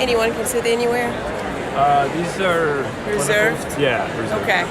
Anyone can sit anywhere? These are Reserved? clinical. Yeah, reserved. Okay.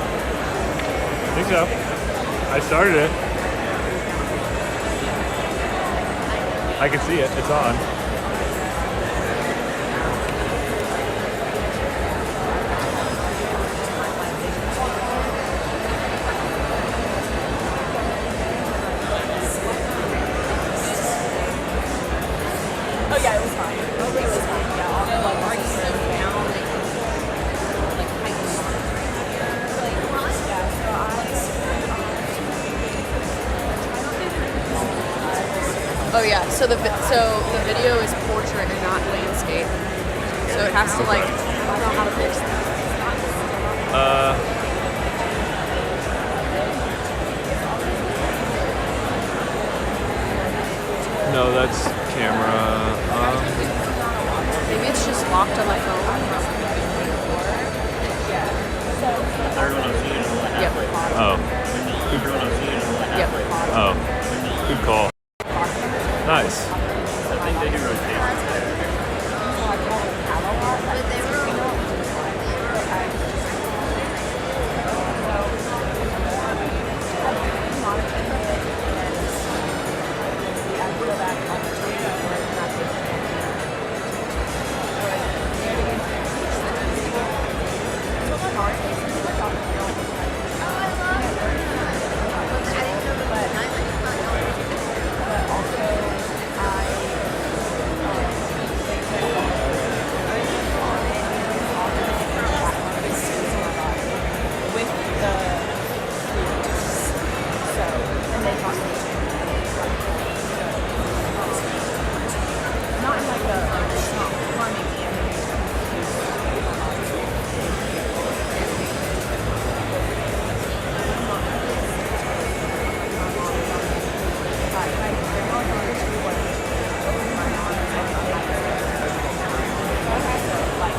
I think so. I started it. I can see it. It's on. Oh yeah, it was fine. It was fine. Yeah, all the like marks are down. Oh yeah, so the video is portrait and not landscape. So it has to like, I don't know how to fix that. No, that's camera. Maybe it's just locked on my phone. Yep. Oh. Yep. Oh. Good call. Nice. I think they do rotate.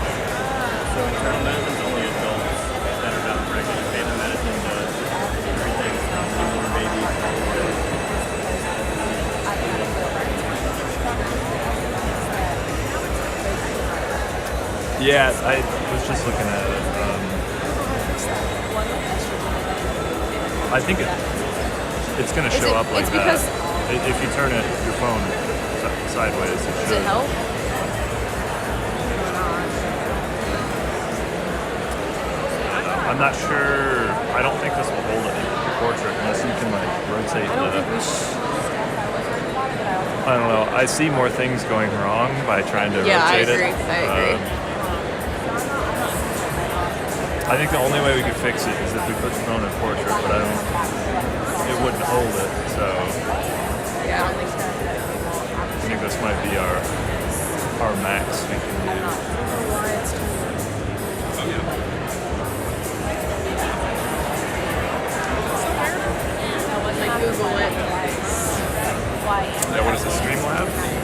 Internal medicine's only adults that are done correctly. Family medicine does everything from newborn babies Yeah, I was just looking at it. I think it's going to show up like it's that. because If you turn your phone sideways, it does should. it help? I'm not sure. I don't think this will hold it in portrait unless you can like rotate I don't the. think we should. I don't know. I see more things going wrong by trying to Yeah, I rotate agree. it. I agree. I think the only way we could fix it is if we put the phone in portrait, but it wouldn't hold it. So Yeah, I don't think so. I think this might be our max we can do. Like Google it. Yeah, what is it, Streamlabs?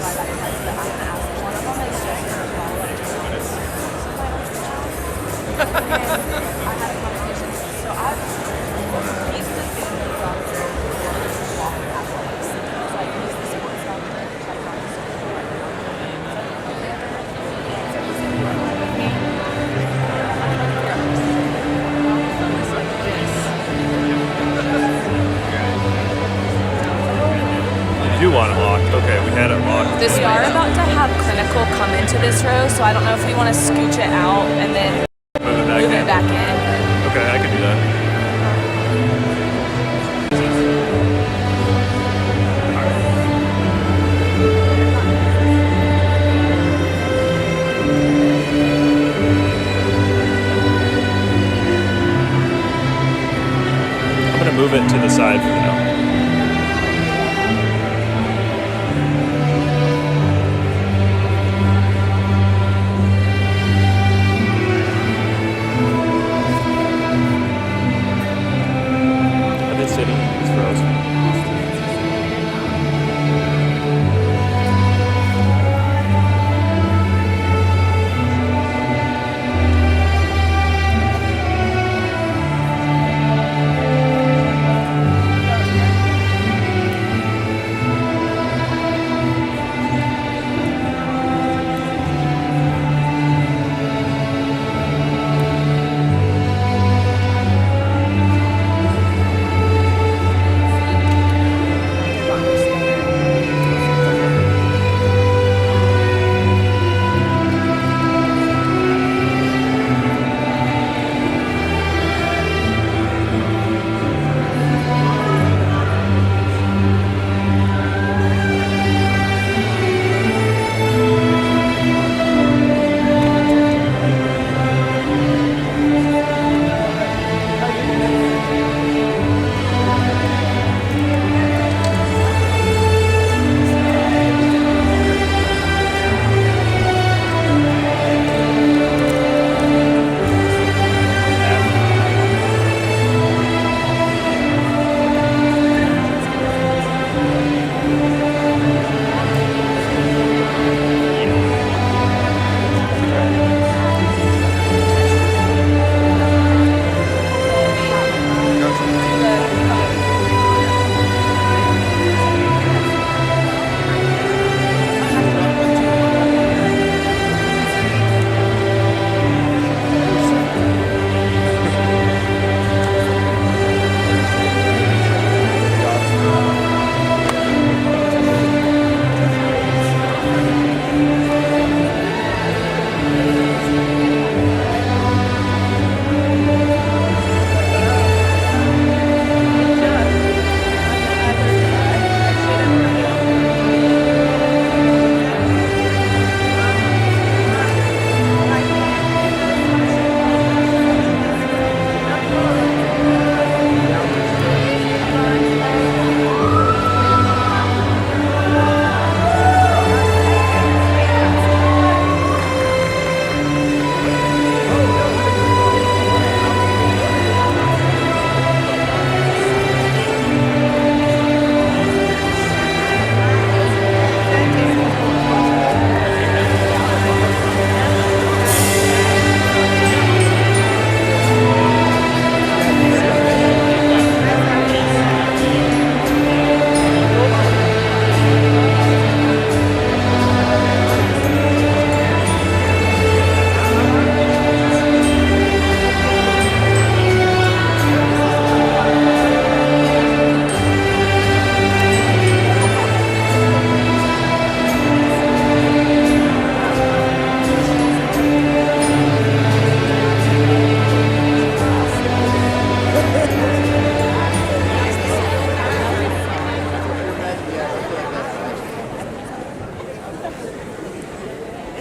want it locked. Okay, we had it locked. We are about to have clinical come into this row, so I don't know if we want to scooch it out and then Move it back move it back in. in. Okay, I can do that. I'm gonna move it to the side for now. I've been sitting in these rows.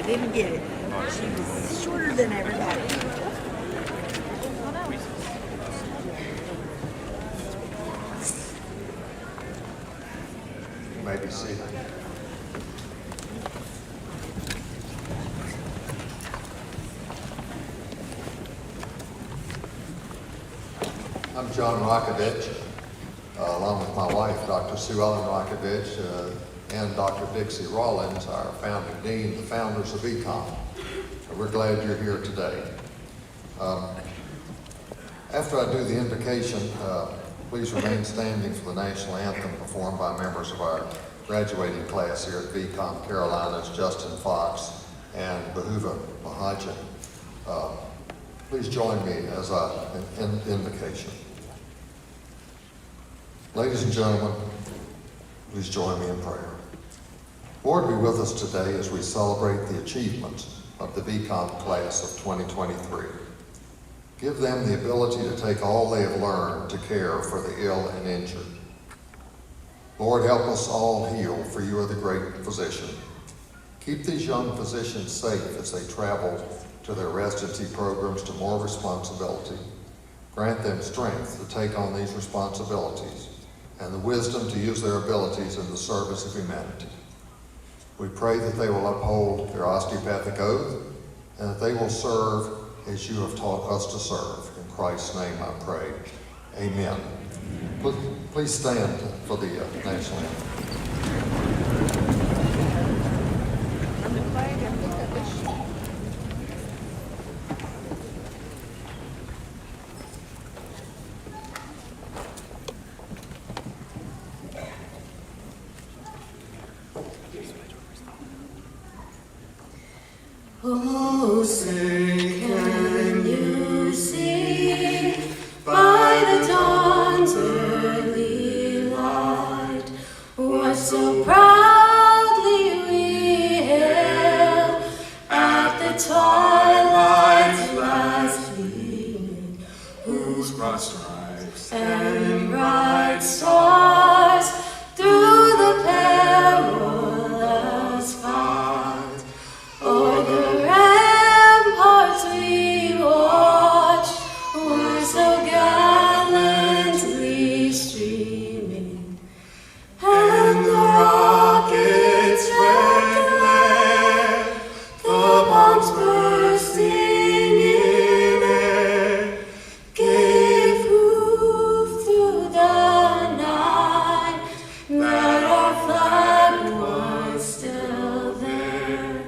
Didn't get it. She was shorter than everybody. You may be seated. I'm John Rakovich, along with my wife, Dr. Sue Ellen Rakovich, and Dr. Dixie Rawlins, our founding dean, the founders of VCOM. We're glad you're here today. After I do the invocation, please remain standing for the national anthem performed by members of our graduating class here at VCOM Carolinas, Justin Fox and Behuva Mahajan. Please join me as in invocation. Ladies and gentlemen, Please join me in prayer. Lord, be with us today as we celebrate the achievements of the VCOM class of 2023. Give them the ability to take all they have learned to care for the ill and injured. Lord, help us all heal, for you are the great physician. Keep these young physicians safe as they travel to their residency programs to more responsibility. Grant them strength to take on these responsibilities and the wisdom to use their abilities in the service of humanity. We pray that they will uphold their osteopathic oath and that they will serve as you have taught us to serve. In Christ's name I pray. Amen. Please stand for the national anthem. Oh, say can you see by the dawn's early light what so proudly we hailed at the twilight's last gleaming, whose broad stripes and bright stars through the perilous fight o'er the ramparts we watched were so gallantly streaming, and the rockets' red glare, the bombs bursting in air, gave proof through the night that our flag was still there.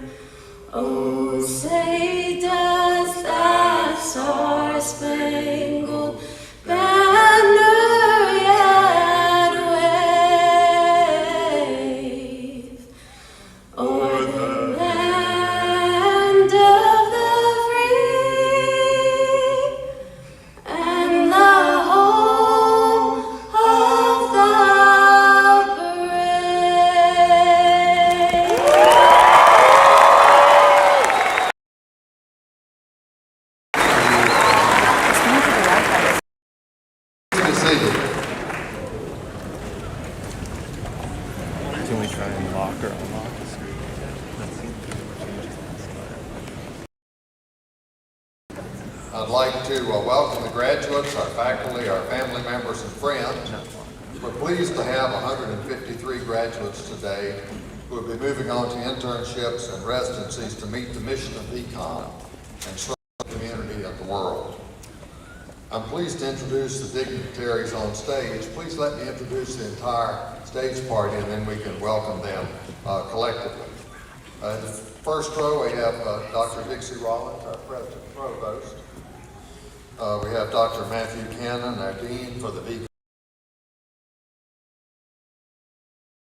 Oh, say does that star-spangled banner yet wave o'er the land of the free and the home of the brave? Be seated. Can we try and lock or unlock the screen? I'd like to welcome the graduates, our faculty, our family members, and friends. We're pleased to have 153 graduates today who will be moving on to internships and residencies to meet the mission of VCOM and serve the community and the world. I'm pleased to introduce the dignitaries on stage. Please let me introduce the entire stage party and then we can welcome them collectively. In the first row we have Dr. Dixie Rollins, our President Provost. We have Dr. Matthew Cannon, our Dean for the VCOM.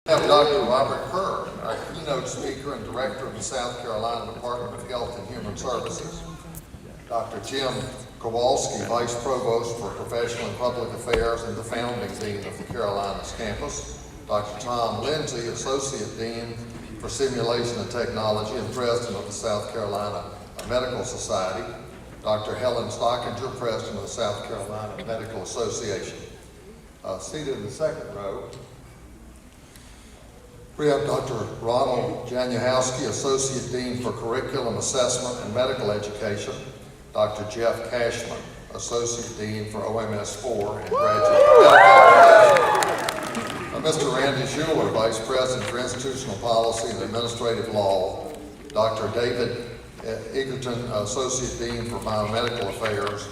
We have Dr. Robert Kerr, our keynote speaker and director of the South Carolina Department of Health and Human Services. Dr. Jim Kowalski, Vice Provost for Professional and Public Affairs and the founding Dean of the Carolinas campus. Dr. Tom Lindsay, Associate Dean for Simulation and Technology and President of the South Carolina Medical Society. Dr. Helen Stockinger, President of the South Carolina Medical Association. Seated in the second row, we have Dr. Ronald Januhowski, Associate Dean for Curriculum Assessment and Medical Education. Dr. Jeff Cashman, Associate Dean for OMS4 and Graduate Medical Education. Mr. Randy Schuler, Vice President for Institutional Policy and Administrative Law. Dr. David Egerton, Associate Dean for Biomedical Affairs.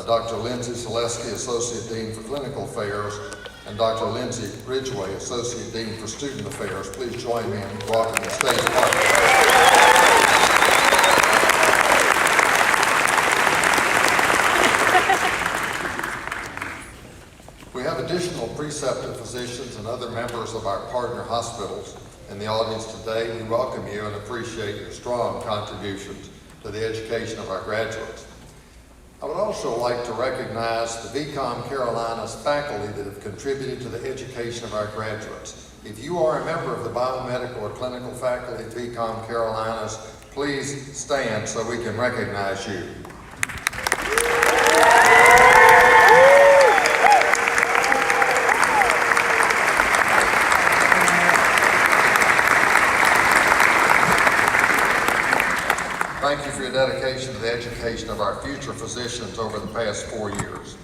Dr. Lindsay Selesky, Associate Dean for Clinical Affairs. And Dr. Lindsay Ridgway, Associate Dean for Student Affairs. Please join me in welcoming the stage party. We have additional preceptive physicians and other members of our partner hospitals in the audience today. We welcome you and appreciate your strong contributions to the education of our graduates. I would also like to recognize the VCOM Carolinas faculty that have contributed to the education of our graduates. If you are a member of the biomedical or clinical faculty at VCOM Carolinas, please stand so we can recognize you. Thank you for your dedication to the education of our future physicians over the past 4 years.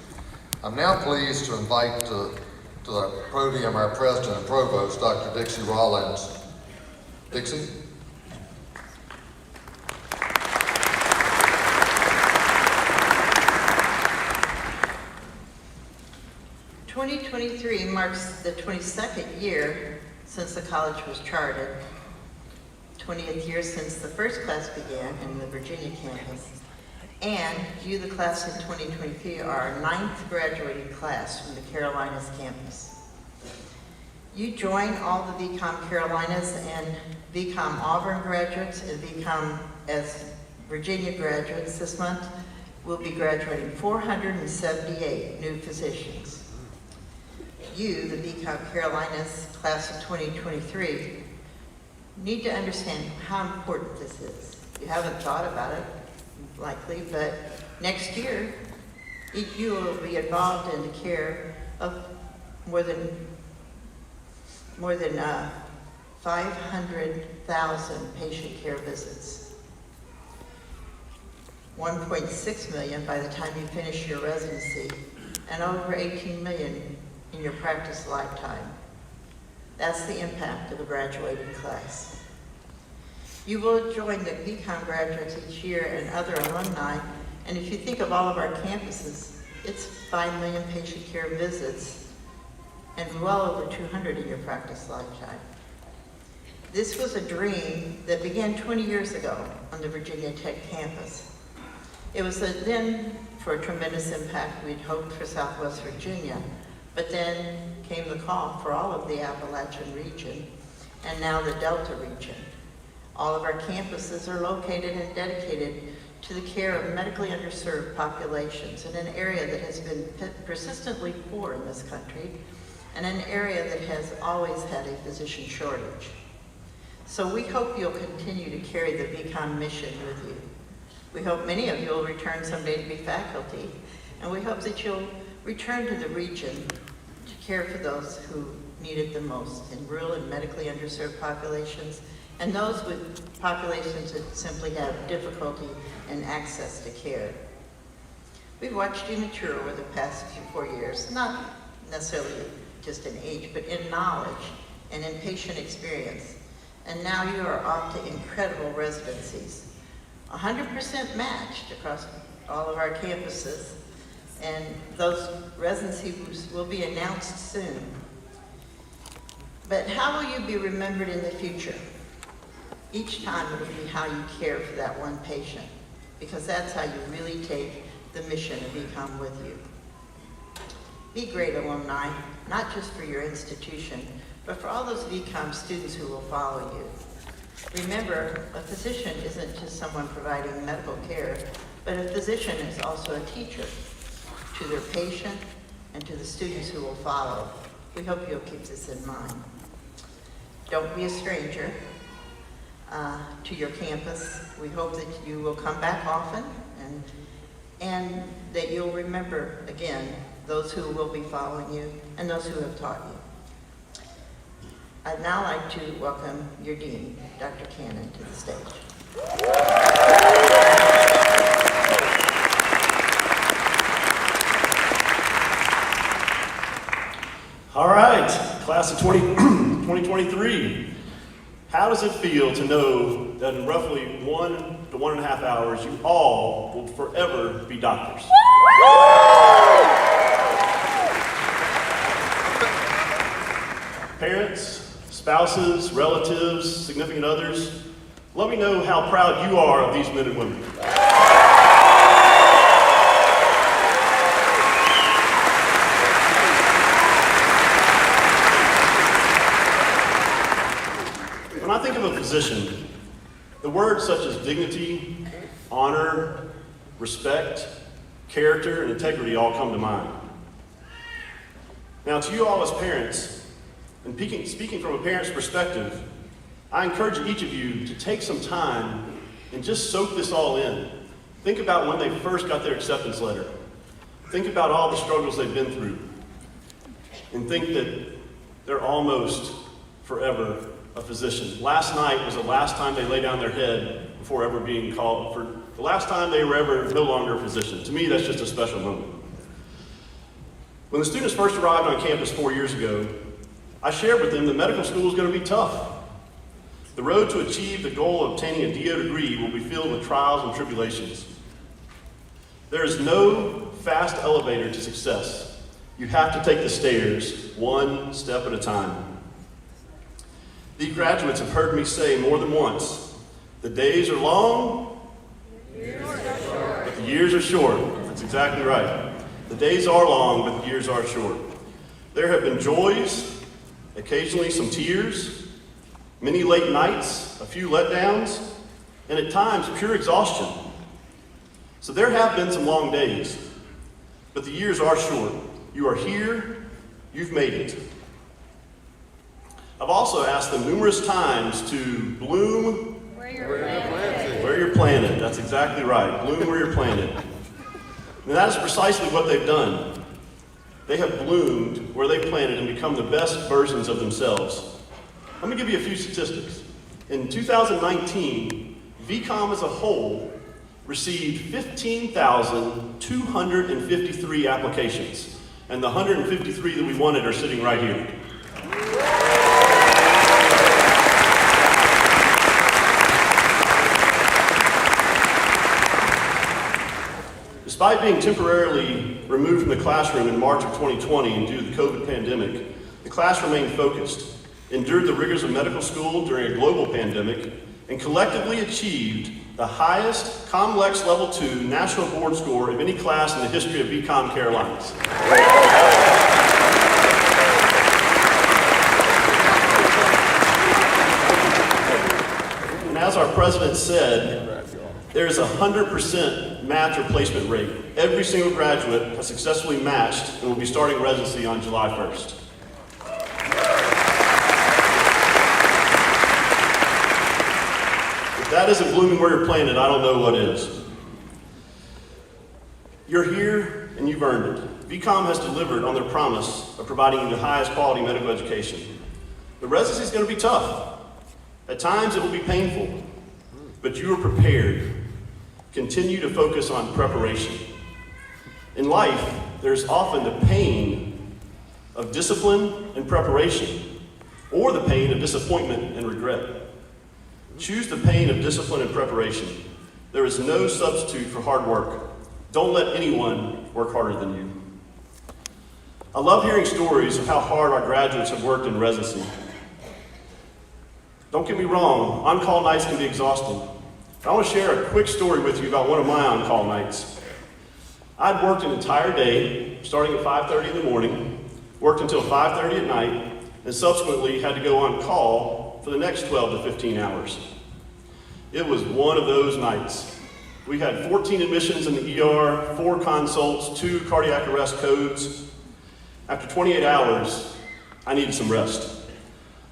I'm now pleased to invite to the podium our President and Provost, Dr. Dixie Rollins. Dixie? "2023 marks the 22nd year since the college was chartered, 20th year since the first class began in the Virginia campus, and you, the class in 2023, are our 9th graduating class from the Carolinas campus. You join all the VCOM Carolinas and VCOM Auburn graduates and VCOM as Virginia graduates this month. We'll be graduating 478 new physicians. You, the VCOM Carolinas class of 2023, need to understand how important this is. You haven't thought about it, likely, but next year, you will be involved in the care of more than 500,000 patient care visits. 1.6 million by the time you finish your residency, and over 18 million in your practice lifetime. That's the impact of a graduating class. You will join the VCOM graduates each year and other alumni, and if you think of all of our campuses, it's 5 million patient care visits and well over 200 in your practice lifetime. This was a dream that began 20 years ago on the Virginia Tech campus. It was then for a tremendous impact we'd hoped for Southwest Virginia, but then came the call for all of the Appalachian region, and now the Delta region. All of our campuses are located and dedicated to the care of medically underserved populations in an area that has been persistently poor in this country, and an area that has always had a physician shortage. So we hope you'll continue to carry the VCOM mission with you. We hope many of you will return someday to be faculty, and we hope that you'll return to the region to care for those who need it the most in rural and medically underserved populations, and those with populations that simply have difficulty in access to care. We've watched you mature over the past 4 years, not necessarily just in age, but in knowledge and in patient experience. And now you are off to incredible residencies, 100% matched across all of our campuses, and those residencies will be announced soon. But how will you be remembered in the future? Each time it will be how you care for that one patient, because that's how you really take the mission of VCOM with you. Be great alumni, not just for your institution, but for all those VCOM students who will follow you. Remember, a physician isn't just someone providing medical care, but a physician is also a teacher to their patient and to the students who will follow. We hope you'll keep this in mind. Don't be a stranger to your campus. We hope that you will come back often and that you'll remember, again, those who will be following you and those who have taught you. I'd now like to welcome your dean, Dr. Cannon, to the stage. All right, class of 2023. How does it feel to know that in roughly 1 to 1.5 hours, you all will forever be doctors? Parents, spouses, relatives, significant others, let me know how proud you are of these men and women. When I think of a physician, the words such as dignity, honor, respect, character, and integrity all come to mind. Now, to you all as parents, and speaking from a parent's perspective, I encourage each of you to take some time and just soak this all in. Think about when they first got their acceptance letter. Think about all the struggles they've been through. And think that they're almost forever a physician. Last night was the last time they lay down their head before ever being called, for the last time they were ever no longer a physician. To me, that's just a special moment. When the students first arrived on campus 4 years ago, I shared with them that medical school is going to be tough. The road to achieve the goal of obtaining a DO degree will be filled with trials and tribulations. There is no fast elevator to success. You have to take the stairs one step at a time. These graduates have heard me say more than once, the days are long, but the years are short. That's exactly right. The days are long, but the years are short. There have been joys, occasionally some tears, many late nights, a few letdowns, and at times pure exhaustion. So there have been some long days, but the years are short. You are here, you've made it. I've also asked them numerous times to bloom where you're planted. That's exactly right. Bloom where you're planted. And that is precisely what they've done. They have bloomed where they planted and become the best versions of themselves. Let me give you a few statistics. In 2019, VCOM as a whole received 15,253 applications. And the 153 that we wanted are sitting right here. Despite being temporarily removed from the classroom in March of 2020 and due to the COVID pandemic, the class remained focused, endured the rigors of medical school during a global pandemic, and collectively achieved the highest COMLEX Level 2 national board score of any class in the history of VCOM Carolinas. And as our president said, there is a 100% match replacement rate. Every single graduate has successfully matched and will be starting residency on July 1st. If that isn't blooming where you're planted, I don't know what is. You're here and you've earned it. VCOM has delivered on their promise of providing you the highest quality medical education. The residency is going to be tough. At times it will be painful, but you are prepared. Continue to focus on preparation. In life, there's often the pain of discipline and preparation, or the pain of disappointment and regret. Choose the pain of discipline and preparation. There is no substitute for hard work. Don't let anyone work harder than you. I love hearing stories of how hard our graduates have worked in residency. Don't get me wrong, on-call nights can be exhausting. I want to share a quick story with you about one of my on-call nights. I'd worked an entire day, starting at 5:30 in the morning, worked until 5:30 at night, and subsequently had to go on call for the next 12 to 15 hours. It was one of those nights. We had 14 admissions in the ER, 4 consults, 2 cardiac arrest codes. After 28 hours, I needed some rest.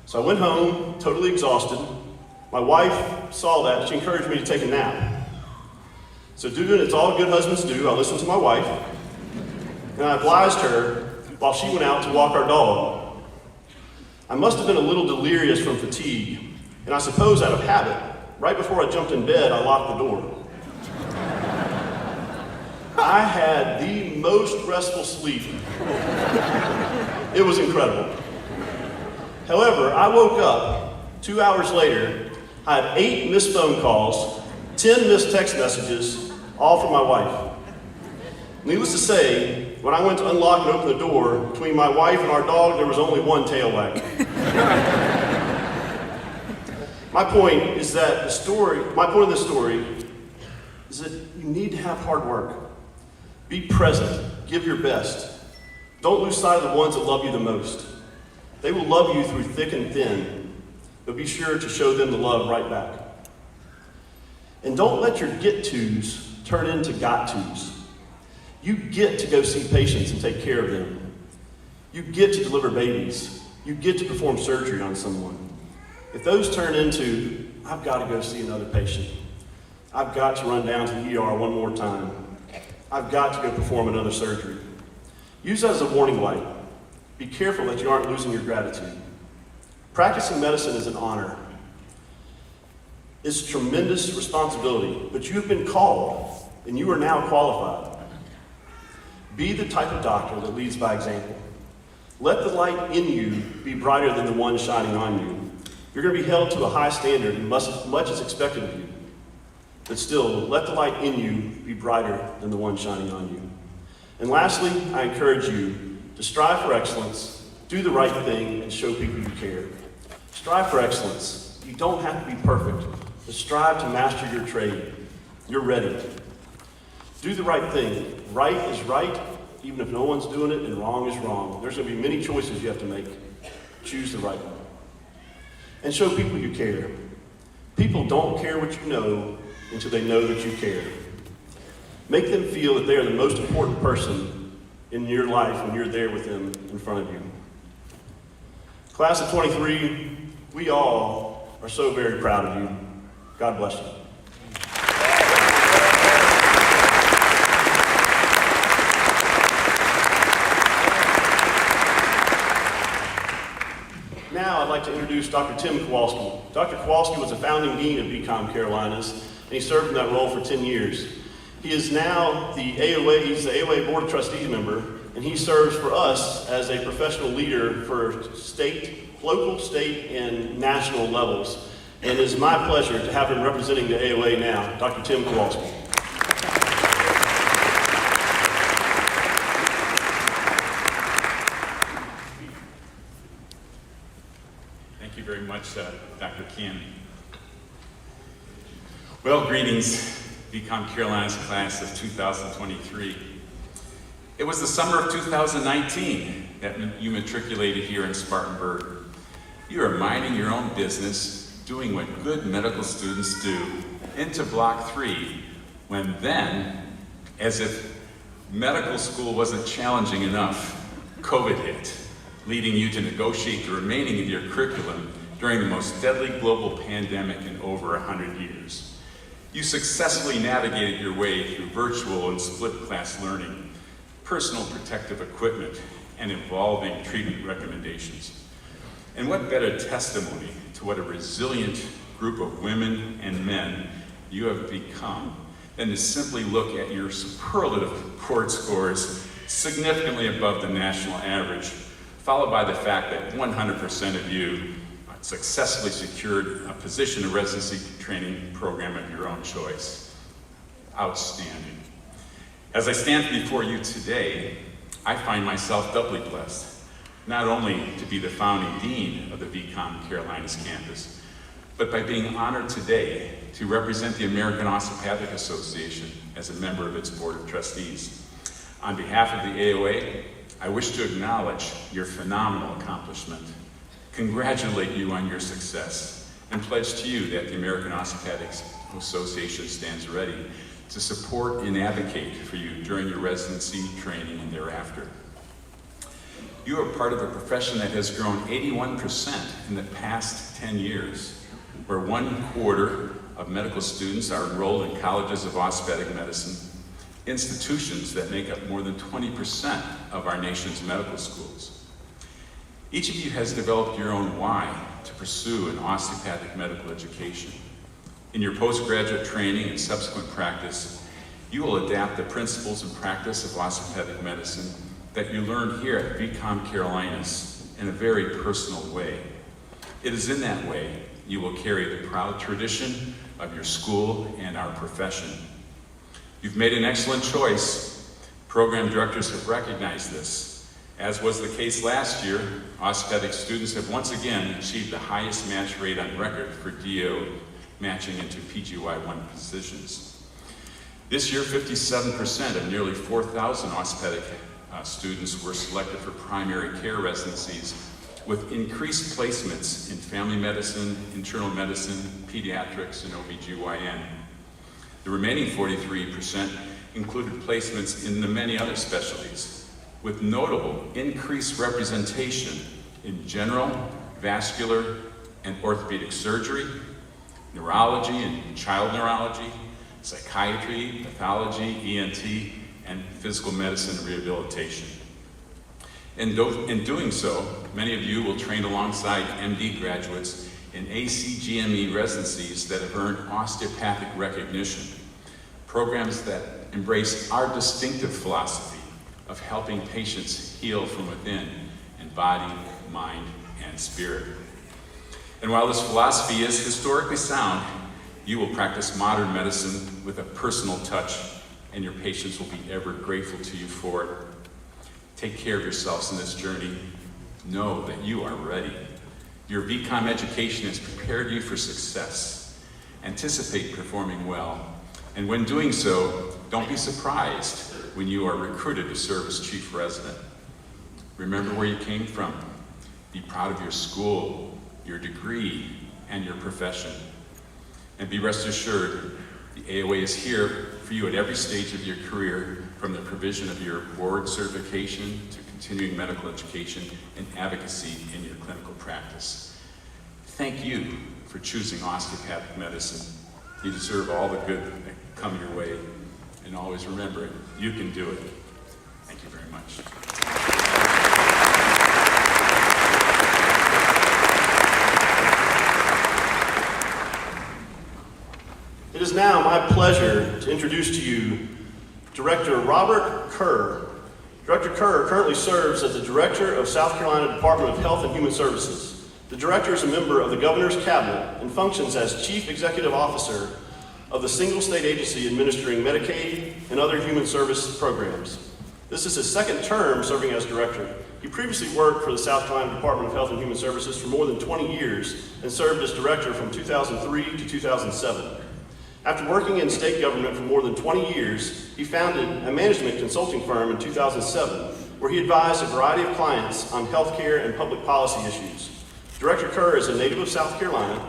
So I went home, totally exhausted. My wife saw that, she encouraged me to take a nap. So doing as all good husbands do, I listened to my wife, and I obliged her while she went out to walk our dog. I must have been a little delirious from fatigue, and I suppose out of habit, right before I jumped in bed, I locked the door. I had the most restful sleep. It was incredible. However, I woke up 2 hours later. I had 8 missed phone calls, 10 missed text messages, all from my wife. Needless to say, when I went to unlock and open the door, between my wife and our dog, there was only one tail wag. My point of this story is that you need to have hard work. Be present, give your best. Don't lose sight of the ones that love you the most. They will love you through thick and thin. But be sure to show them the love right back. And don't let your get-tos turn into got-tos. You get to go see patients and take care of them. You get to deliver babies. You get to perform surgery on someone. If those turn into, I've got to go see another patient. I've got to run down to the ER one more time. I've got to go perform another surgery. Use that as a warning light. Be careful that you aren't losing your gratitude. Practicing medicine is an honor. It's tremendous responsibility, but you have been called, and you are now qualified. Be the type of doctor that leads by example. Let the light in you be brighter than the one shining on you. You're going to be held to a high standard, and much is expected of you. But still, let the light in you be brighter than the one shining on you. And lastly, I encourage you to strive for excellence, do the right thing, and show people you care. Strive for excellence. You don't have to be perfect, but strive to master your trade. You're ready. Do the right thing. Right is right, even if no one's doing it, and wrong is wrong. There's going to be many choices you have to make. Choose the right one. And show people you care. People don't care what you know until they know that you care. Make them feel that they are the most important person in your life when you're there with them in front of you. Class of 23, we all are so very proud of you. God bless you. Now I'd like to introduce Dr. Tim Kowalski. Dr. Kowalski was a founding dean of VCOM Carolinas, and he served in that role for 10 years. He is now the AOA, he's the AOA Board of Trustees member, and he serves for us as a professional leader for local, state, and national levels. And it is my pleasure to have him representing the AOA now, Dr. Tim Kowalski. Thank you very much, Dr. Kim. Well, greetings, VCOM Carolinas class of 2023. It was the summer of 2019 that you matriculated here in Spartanburg. You are minding your own business, doing what good medical students do, into Block 3, when then, as if medical school wasn't challenging enough, COVID hit, leading you to negotiate the remaining of your curriculum during the most deadly global pandemic in over 100 years. You successfully navigated your way through virtual and split class learning, personal protective equipment, and evolving treatment recommendations. And what better testimony to what a resilient group of women and men you have become than to simply look at your superlative court scores significantly above the national average, followed by the fact that 100% of you successfully secured a position in residency training program of your own choice. Outstanding. As I stand before you today, I find myself doubly blessed, not only to be the founding dean of the VCOM Carolinas campus, but by being honored today to represent the American Osteopathic Association as a member of its board of trustees. On behalf of the AOA, I wish to acknowledge your phenomenal accomplishment, congratulate you on your success, and pledge to you that the American Osteopathic Association stands ready to support and advocate for you during your residency training and thereafter. You are part of a profession that has grown 81% in the past 10 years, where 1/4 of medical students are enrolled in colleges of osteopathic medicine, institutions that make up more than 20% of our nation's medical schools. Each of you has developed your own why to pursue an osteopathic medical education. In your postgraduate training and subsequent practice, you will adapt the principles and practice of osteopathic medicine that you learned here at VCOM Carolinas in a very personal way. It is in that way you will carry the proud tradition of your school and our profession. You've made an excellent choice. Program directors have recognized this. As was the case last year, osteopathic students have once again achieved the highest match rate on record for DO matching into PGY1 positions. This year, 57% of nearly 4,000 osteopathic students were selected for primary care residencies, with increased placements in family medicine, internal medicine, pediatrics, and OBGYN. The remaining 43% included placements in the many other specialties, with notable increased representation in general, vascular, and orthopedic surgery, neurology and child neurology, psychiatry, pathology, ENT, and physical medicine and rehabilitation. In doing so, many of you will train alongside MD graduates in ACGME residencies that have earned osteopathic recognition, programs that embrace our distinctive philosophy of helping patients heal from within in body, mind, and spirit. And while this philosophy is historically sound, you will practice modern medicine with a personal touch, and your patients will be ever grateful to you for it. Take care of yourselves in this journey. Know that you are ready. Your VCOM education has prepared you for success. Anticipate performing well, and when doing so, don't be surprised when you are recruited to serve as chief resident. Remember where you came from. Be proud of your school, your degree, and your profession. And be rest assured, the AOA is here for you at every stage of your career, from the provision of your board certification to continuing medical education and advocacy in your clinical practice. Thank you for choosing osteopathic medicine. You deserve all the good that come your way. And always remember it, you can do it. Thank you very much. It is now my pleasure to introduce to you Director Robert Kerr. Director Kerr currently serves as the Director of South Carolina Department of Health and Human Services. The Director is a member of the Governor's Cabinet and functions as Chief Executive Officer of the single state agency administering Medicaid and other human service programs. This is his second term serving as Director. He previously worked for the South Carolina Department of Health and Human Services for more than 20 years and served as Director from 2003 to 2007. After working in state government for more than 20 years, he founded a management consulting firm in 2007, where he advised a variety of clients on healthcare and public policy issues. Director Kerr is a native of South Carolina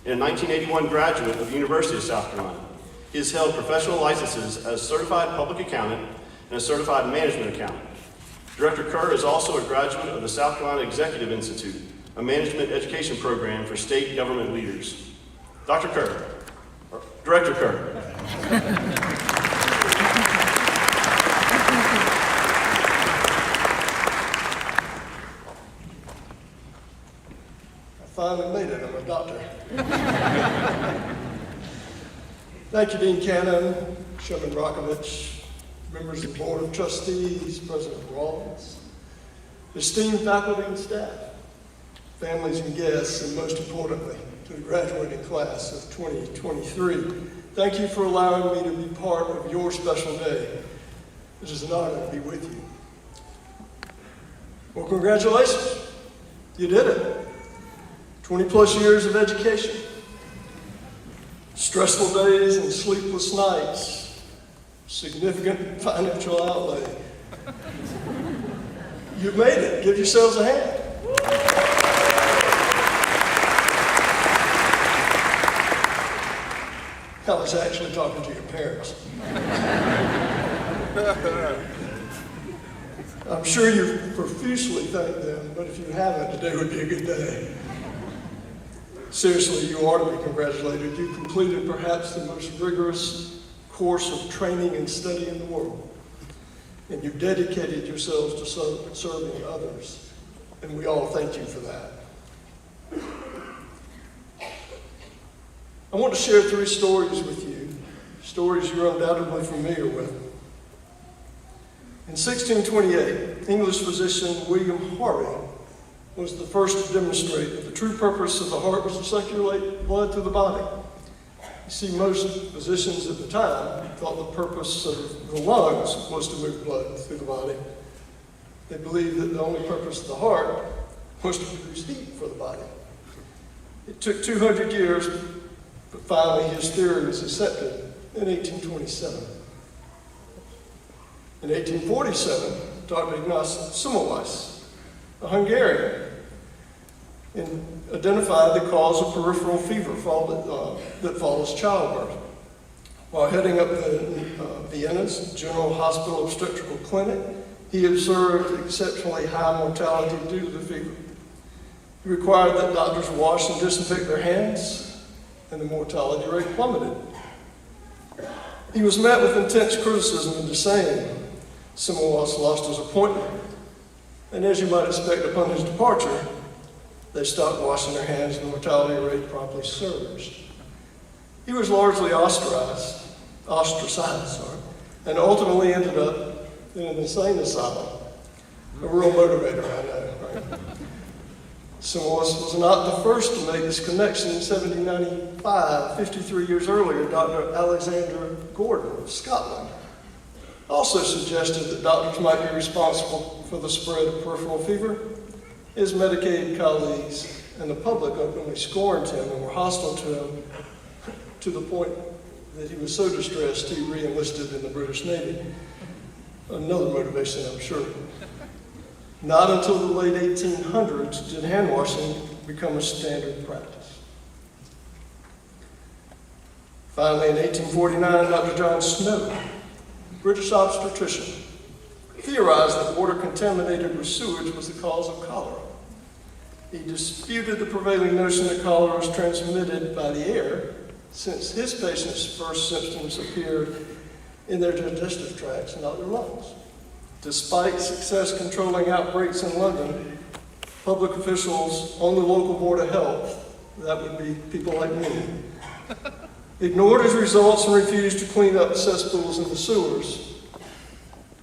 and a 1981 graduate of the University of South Carolina. He has held professional licenses as certified public accountant and a certified management accountant. Director Kerr is also a graduate of the South Carolina Executive Institute, a management education program for state government leaders. Dr. Kerr. Director Kerr. I finally made it. I'm a doctor. Thank you, Dean Cannon, Chairman Rokovich, members of the Board of Trustees, President Rawlins, esteemed faculty and staff, families and guests, and most importantly, to the graduating class of 2023. Thank you for allowing me to be part of your special day. It is an honor to be with you. Well, congratulations. You did it. 20 plus years of education, stressful days and sleepless nights, significant financial outlay. You made it. Give yourselves a hand. I was actually talking to your parents. I'm sure you've profusely thanked them, but if you haven't, today would be a good day. Seriously, you ought to be congratulated. You completed perhaps the most rigorous course of training and study in the world. And you've dedicated yourselves to serving others. And we all thank you for that. I want to share 3 stories with you, stories you're undoubtedly familiar with. In 1628, English physician William Harvey was the first to demonstrate that the true purpose of the heart was to circulate blood through the body. You see, most physicians at the time thought the purpose of the lungs was to move blood through the body. They believed that the only purpose of the heart was to produce heat for the body. It took 200 years, but finally his theory was accepted in 1827. In 1847, Dr. Ignaz Semmelweis, a Hungarian, identified the cause of peripheral fever that follows childbirth. While heading up Vienna's General Hospital Obstetrical Clinic, he observed exceptionally high mortality due to the fever. He required that doctors wash and disinfect their hands, and the mortality rate plummeted. He was met with intense criticism and disdain. Simoas lost his appointment, and as you might expect upon his departure, they stopped washing their hands and the mortality rate promptly surged. He was largely ostracized, and ultimately ended up in an insane asylum. A real motivator, I know, right? Simoas was not the first to make this connection. In 1795, 53 years earlier, Dr. Alexander Gordon of Scotland also suggested that doctors might be responsible for the spread of peripheral fever. His medicated colleagues and the public openly scorned him and were hostile to him to the point that he was so distressed he re-enlisted in the British Navy. Another motivation, I'm sure. Not until the late 1800s did hand washing become a standard practice. Finally, in 1849, Dr. John Snow, British obstetrician, theorized that water contaminated with sewage was the cause of cholera. He disputed the prevailing notion that cholera was transmitted by the air, since his patients' first symptoms appeared in their digestive tracts, not their lungs. Despite success controlling outbreaks in London, public officials on the local Board of Health, that would be people like me, ignored his results and refused to clean up cesspools in the sewers.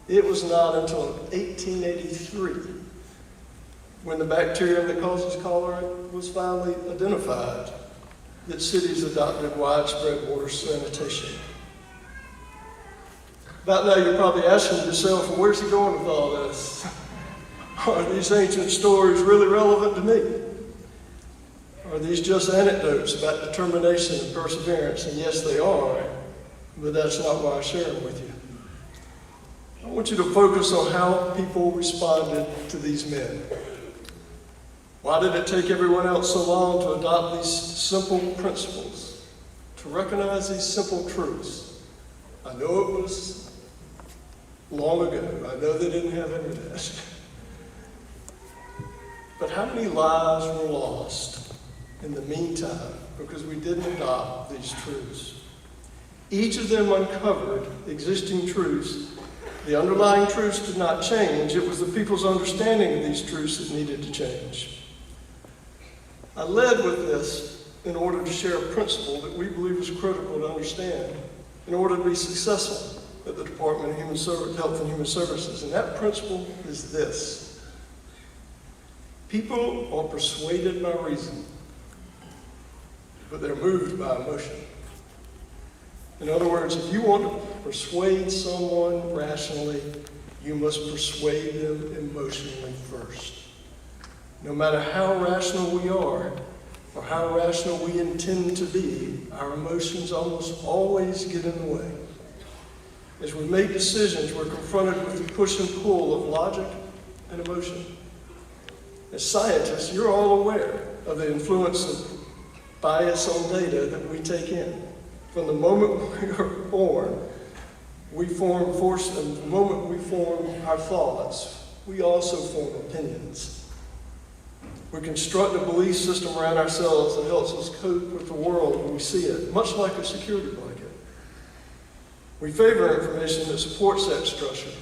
It was not until 1883 when the bacterium that causes cholera was finally identified that cities adopted widespread water sanitation. About now, you're probably asking yourself, well, where's he going with all this? Are these ancient stories really relevant to me? Are these just anecdotes about determination and perseverance? And yes, they are, but that's not why I share them with you. I want you to focus on how people responded to these men. Why did it take everyone else so long to adopt these simple principles, to recognize these simple truths? I know it was long ago. I know they didn't have internet. But how many lives were lost in the meantime because we didn't adopt these truths? Each of them uncovered existing truths. The underlying truths did not change. It was the people's understanding of these truths that needed to change. I led with this in order to share a principle that we believe is critical to understand in order to be successful at the Department of Health and Human Services. And that principle is this: people are persuaded by reason, but they're moved by emotion. In other words, if you want to persuade someone rationally, you must persuade them emotionally first. No matter how rational we are, or how rational we intend to be, our emotions almost always get in the way. As we make decisions, we're confronted with the push and pull of logic and emotion. As scientists, you're all aware of the influence of bias on data that we take in. From the moment we are born, the moment we form our thoughts, we also form opinions. We construct a belief system around ourselves that helps us cope with the world when we see it, much like a security blanket. We favor information that supports that structure.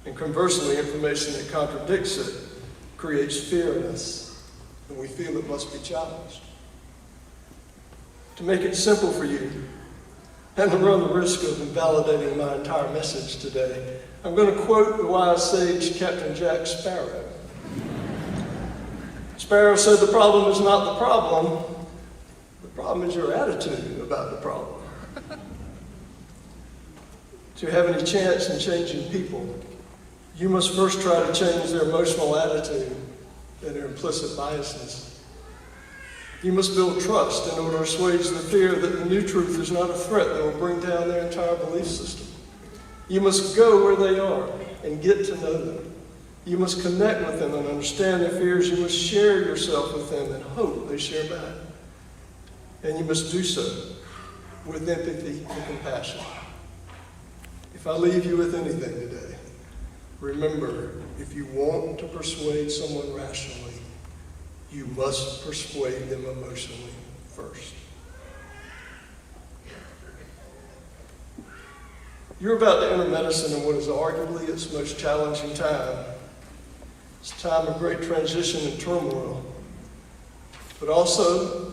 And conversely, information that contradicts it creates fear in us, and we feel it must be challenged. To make it simple for you, and to run the risk of invalidating my entire message today, I'm going to quote the wise sage Captain Jack Sparrow. Sparrow said, "The problem is not the problem is your attitude about the problem." To have any chance in changing people, you must first try to change their emotional attitude and their implicit biases. You must build trust in order to assuage the fear that the new truth is not a threat that will bring down their entire belief system. You must go where they are and get to know them. You must connect with them and understand their fears. You must share yourself with them and hope they share back. And you must do so with empathy and compassion. If I leave you with anything today, remember, if you want to persuade someone rationally, you must persuade them emotionally first. You're about to enter medicine in what is arguably its most challenging time. It's a time of great transition and turmoil, but also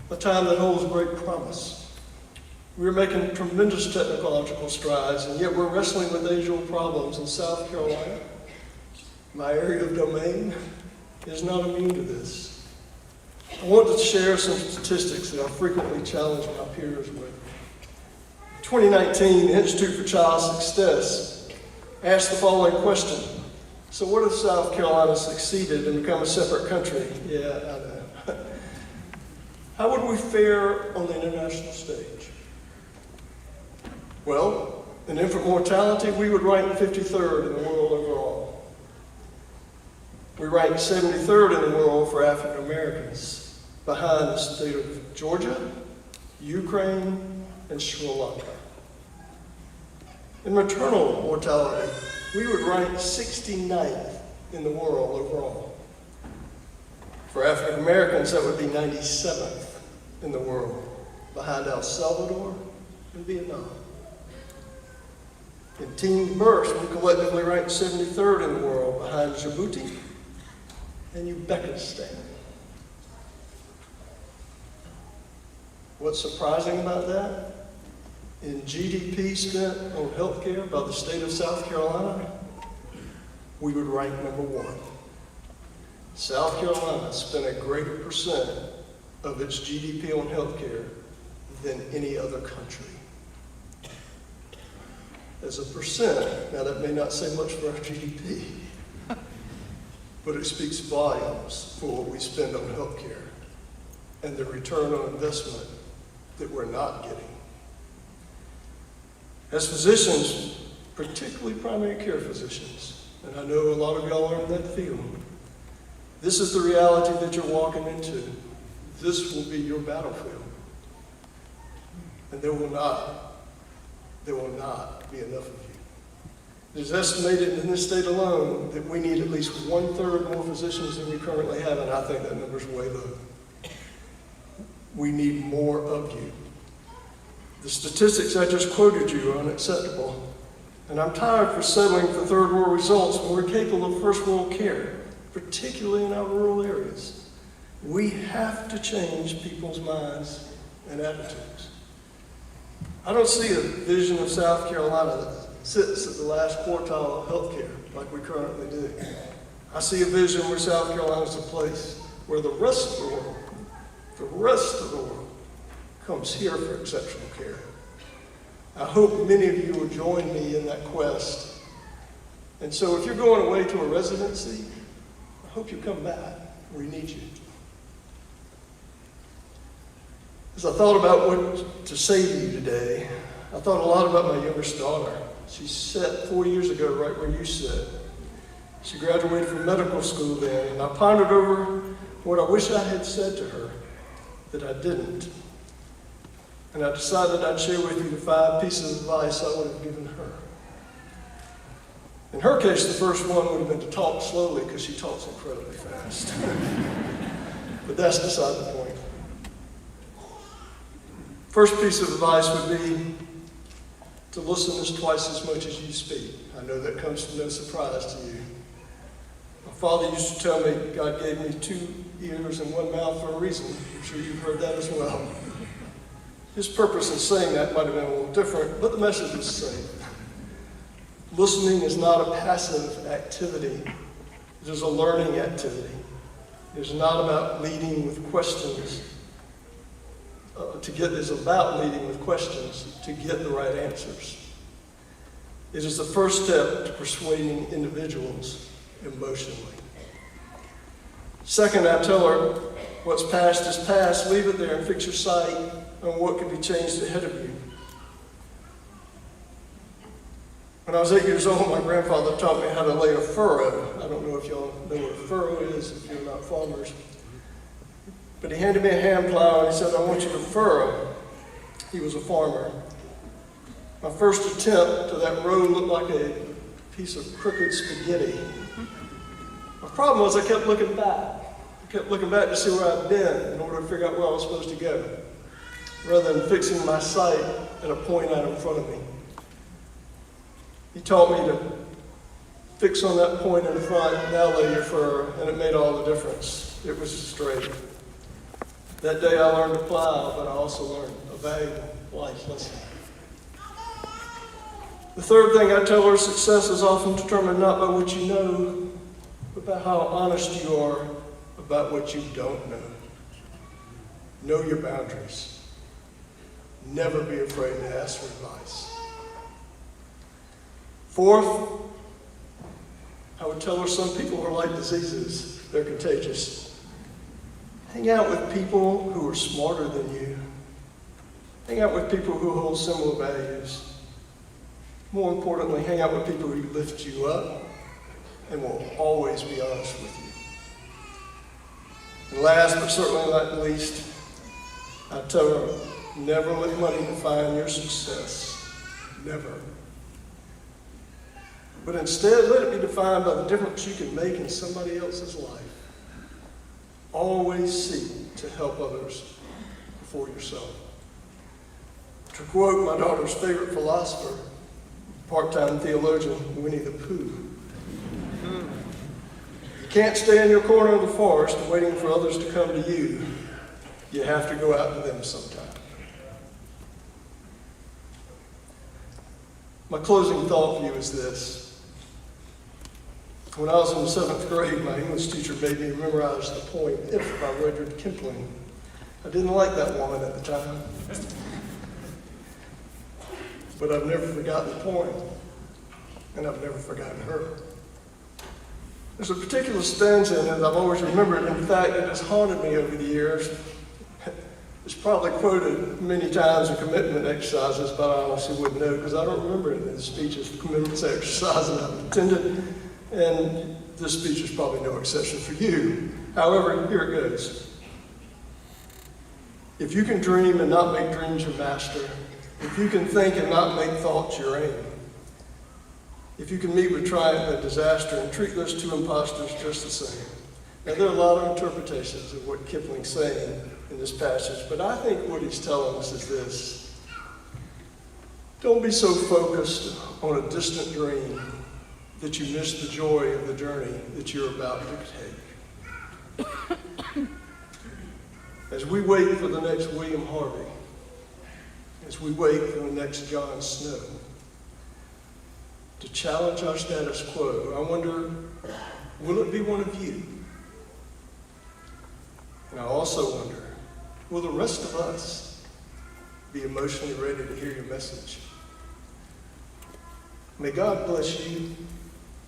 a time that holds great promise. We're making tremendous technological strides, and yet we're wrestling with age-old problems in South Carolina. My area of domain is not immune to this. I want to share some statistics that I frequently challenge my peers with. In 2019, the Institute for Child Success asked the following question. So what if South Carolina succeeded and become a separate country? Yeah, I know. How would we fare on the international stage? Well, in infant mortality, we would rank 53rd in the world overall. We rank 73rd in the world for African Americans, behind the state of Georgia, Ukraine, and Sri Lanka. In maternal mortality, we would rank 69th in the world overall. For African Americans, that would be 97th in the world, behind El Salvador and Vietnam. In teen births, we collectively rank 73rd in the world, behind Djibouti and Uzbekistan. What's surprising about that? In GDP spent on healthcare by the state of South Carolina, we would rank number 1. South Carolina spent a greater percent of its GDP on healthcare than any other country. As a percent, now that may not say much for our GDP, but it speaks volumes for what we spend on healthcare and the return on investment that we're not getting. As physicians, particularly primary care physicians, and I know a lot of y'all are in that field, this is the reality that you're walking into. This will be your battlefield. And there will not be enough of you. It is estimated in this state alone that we need at least 1/3 more physicians than we currently have, and I think that number's way low. We need more of you. The statistics I just quoted you are unacceptable, and I'm tired for settling for third world results when we're capable of first world care, particularly in our rural areas. We have to change people's minds and attitudes. I don't see a vision of South Carolina that sits at the last quartile of healthcare like we currently do. I see a vision where South Carolina is a place where the rest of the world comes here for exceptional care. I hope many of you will join me in that quest. And so if you're going away to a residency, I hope you come back. We need you. As I thought about what to say to you today, I thought a lot about my youngest daughter. She sat 4 years ago right where you sit. She graduated from medical school then, and I pondered over what I wish I had said to her that I didn't. And I decided I'd share with you the 5 pieces of advice I would have given her. In her case, the first one would have been to talk slowly because she talks incredibly fast. But that's beside the point. First piece of advice would be to listen as twice as much as you speak. I know that comes to no surprise to you. My father used to tell me God gave me 2 ears and 1 mouth for a reason. I'm sure you've heard that as well. His purpose in saying that might have been a little different, but the message is the same. Listening is not a passive activity. It is a learning activity. It is not about leading with questions. It's about leading with questions to get the right answers. It is the first step to persuading individuals emotionally. Second, I tell her, what's past is past. Leave it there and fix your sight on what can be changed ahead of you. When I was 8 years old, my grandfather taught me how to lay a furrow. I don't know if y'all know what a furrow is if you're not farmers. But he handed me a hand plow and he said, I want you to furrow. He was a farmer. My first attempt to that road looked like a piece of crooked spaghetti. My problem was I kept looking back. I kept looking back to see where I'd been in order to figure out where I was supposed to go, rather than fixing my sight at a point out in front of me. He taught me to fix on that point in front, now lay your fur, and it made all the difference. It was straight. That day I learned to plow, but I also learned a valuable life lesson. The third thing I tell her, success is often determined not by what you know, but by how honest you are about what you don't know. Know your boundaries. Never be afraid to ask for advice. Fourth, I would tell her some people are like diseases. They're contagious. Hang out with people who are smarter than you. Hang out with people who hold similar values. More importantly, hang out with people who lift you up and will always be honest with you. And last but certainly not least, I tell her, never let money define your success. Never. But instead, let it be defined by the difference you can make in somebody else's life. Always seek to help others before yourself. To quote my daughter's favorite philosopher, part-time theologian Winnie the Pooh, you can't stay in your corner of the forest waiting for others to come to you. You have to go out to them sometime. My closing thought for you is this. When I was in the 7th grade, my English teacher made me memorize the poem If by Rudyard Kipling. I didn't like that woman at the time, but I've never forgotten the poem, and I've never forgotten her. There's a particular stanza in it that I've always remembered. In fact, it has haunted me over the years. It's probably quoted many times in commitment exercises, but I honestly wouldn't know because I don't remember it in the speeches for commitment exercises I've attended, and this speech is probably no exception for you. However, here it goes. If you can dream and not make dreams your master, if you can think and not make thoughts your aim, if you can meet with triumph and disaster and treat those two impostors just the same. Now, there are a lot of interpretations of what Kipling's saying in this passage, but I think what he's telling us is this. Don't be so focused on a distant dream that you miss the joy of the journey that you're about to take. As we wait for the next William Harvey, as we wait for the next John Snow, to challenge our status quo, I wonder, will it be one of you? And I also wonder, will the rest of us be emotionally ready to hear your message? May God bless you,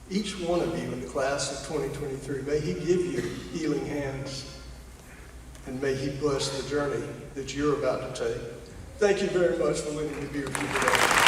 each one of you in the class of 2023. May He give you healing hands, and may He bless the journey that you're about to take. Thank you very much for letting me be with you today.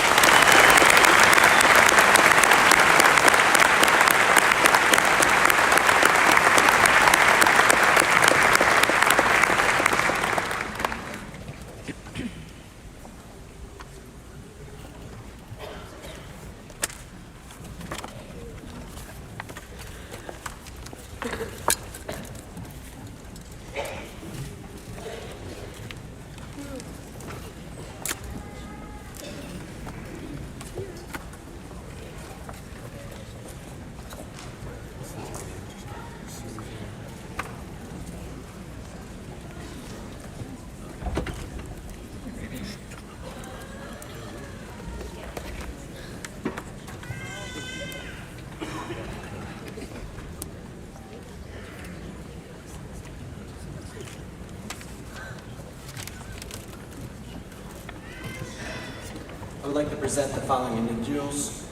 I would like to present the following individuals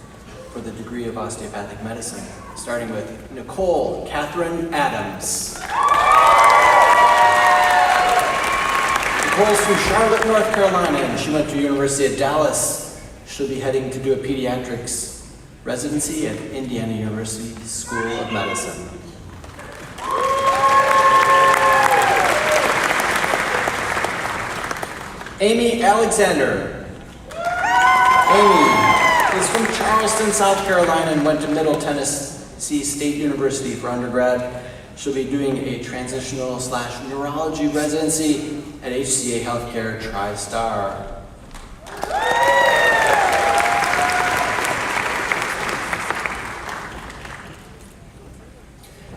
for the degree of osteopathic medicine, starting with Nicole Catherine Adams. Nicole's from Charlotte, North Carolina, and she went to the University of Dallas. She'll be heading to do a pediatrics residency at Indiana University School of Medicine. Amy Alexander. Amy is from Charleston, South Carolina, and went to Middle Tennessee State University for undergrad. She'll be doing a transitional/neurology residency at HCA Healthcare TriStar.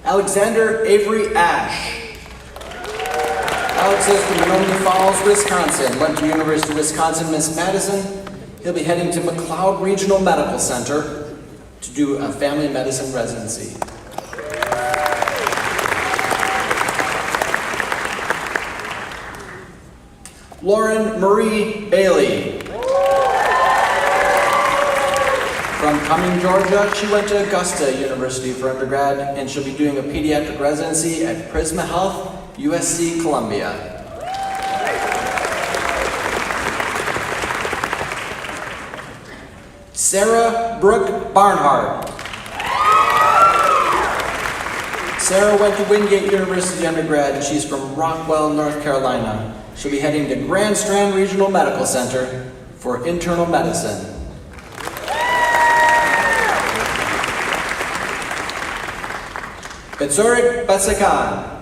Alexander Avery Ash. Alex is from Menominee Falls, Wisconsin. Went to University of Wisconsin-Madison. He'll be heading to McLeod Regional Medical Center to do a family medicine residency. Lauren Marie Bailey. From Cumming, Georgia, she went to Augusta University for undergrad, and she'll be doing a pediatric residency at Prisma Health, USC Columbia. Sarah Brooke Barnhart. Sarah went to Wingate University undergrad, and she's from Rockwell, North Carolina. She'll be heading to Grand Strand Regional Medical Center for internal medicine. Betsurik Batsakan.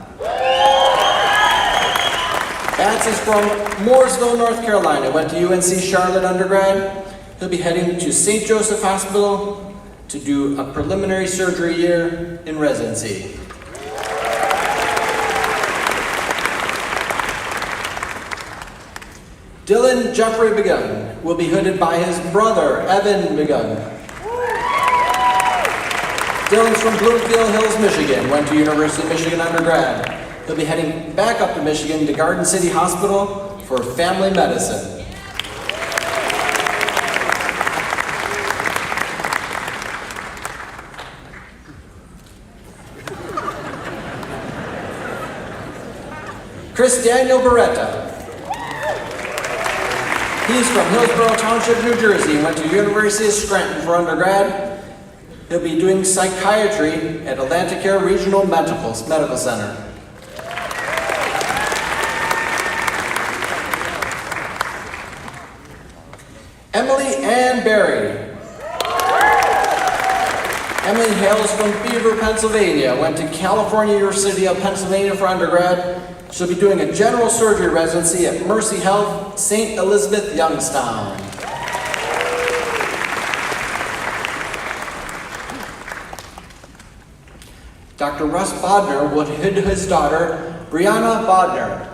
Bats is from Mooresville, North Carolina. Went to UNC Charlotte undergrad. He'll be heading to St. Joseph Hospital to do a preliminary surgery year in residency. Dylan Jeffrey Begun will be hooded by his brother, Evan Begun. Dylan's from Bloomfield Hills, Michigan. Went to University of Michigan undergrad. He'll be heading back up to Michigan to Garden City Hospital for family medicine. Chris Daniel Beretta. He's from Hillsborough Township, New Jersey. Went to University of Scranton for undergrad. He'll be doing psychiatry at Atlanticare Regional Medical Center. Emily Ann Berry. Emily hails from Beaver, Pennsylvania. Went to California University of Pennsylvania for undergrad. She'll be doing a general surgery residency at Mercy Health, St. Elizabeth, Youngstown. Dr. Russ Bodner will hood his daughter, Brianna Bodner.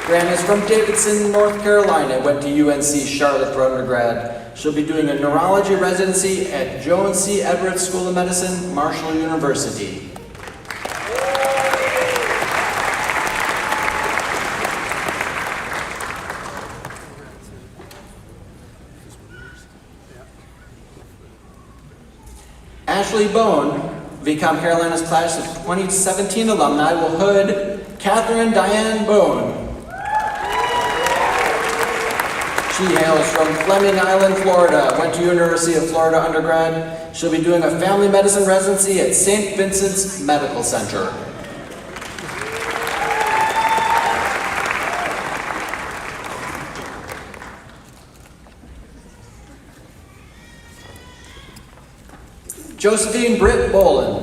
Brianna is from Davidson, North Carolina. Went to UNC Charlotte for undergrad. She'll be doing a neurology residency at Joan C. Edwards School of Medicine, Marshall University. Ashley Bone, VCOM Carolina's class of 2017 alumni, will hood Catherine Diane Bone. She hails from Fleming Island, Florida. Went to University of Florida undergrad. She'll be doing a family medicine residency at St. Vincent's Medical Center. Josephine Britt Bolin.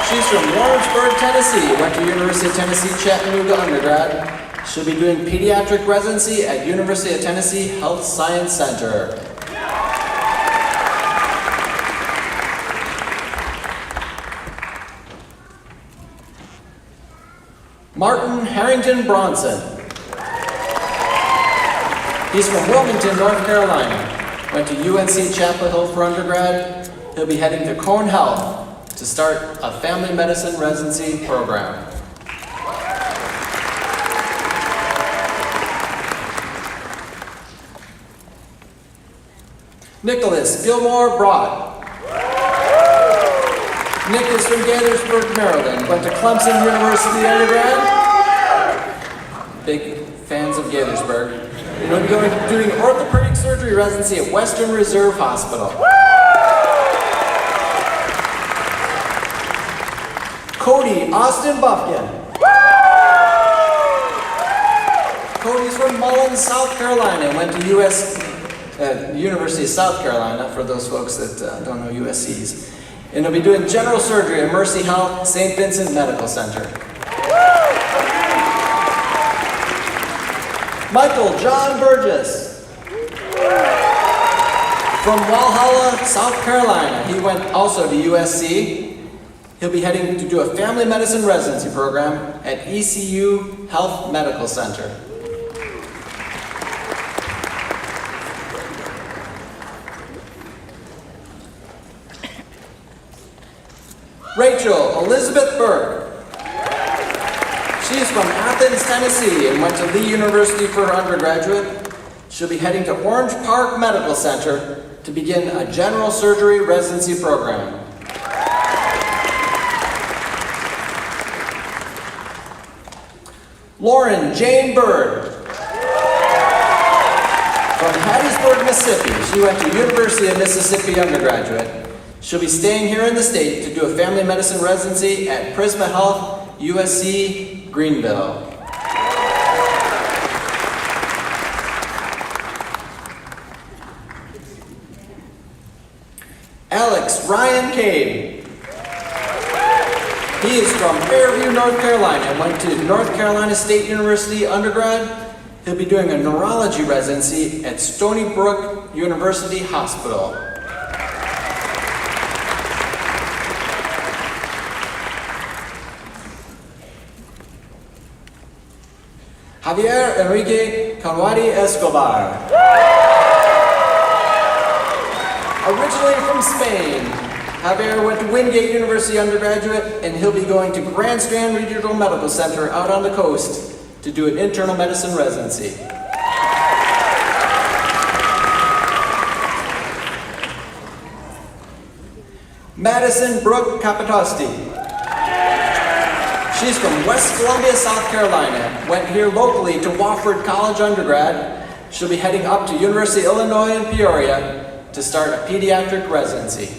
She's from Lawrenceburg, Tennessee. Went to University of Tennessee Chattanooga undergrad. She'll be doing pediatric residency at University of Tennessee Health Science Center. Martin Harrington Bronson. He's from Wilmington, North Carolina. Went to UNC Chapel Hill for undergrad. He'll be heading to Cone Health to start a family medicine residency program. Nicholas Gilmore Broad. Nick is from Gaithersburg, Maryland. Went to Clemson University undergrad. Big fans of Gaithersburg. We'll be doing orthopedic surgery residency at Western Reserve Hospital. Cody Austin Buffkin. Cody's from Mullins, South Carolina, and went to University of South Carolina, for those folks that don't know USC's. And he'll be doing general surgery at Mercy Health, St. Vincent Medical Center. Michael John Burgess. From Walhalla, South Carolina. He went also to USC. He'll be heading to do a family medicine residency program at ECU Health Medical Center. Rachel Elizabeth Burke. She's from Athens, Tennessee, and went to Lee University for her undergraduate. She'll be heading to Orange Park Medical Center to begin a general surgery residency program. Lauren Jane Bird. From Hattiesburg, Mississippi. She went to University of Mississippi undergraduate. She'll be staying here in the state to do a family medicine residency at Prisma Health, USC, Greenville. Alex Ryan Cade. He is from Fairview, North Carolina, and went to North Carolina State University undergrad. He'll be doing a neurology residency at Stony Brook University Hospital. Javier Enrique Canwadi Escobar. Originally from Spain, Javier went to Wingate University undergraduate, and he'll be going to Grand Strand Regional Medical Center out on the coast to do an internal medicine residency. Madison Brooke Capitosti. She's from West Columbia, South Carolina. Went here locally to Wofford College undergrad. She'll be heading up to University of Illinois in Peoria to start a pediatric residency.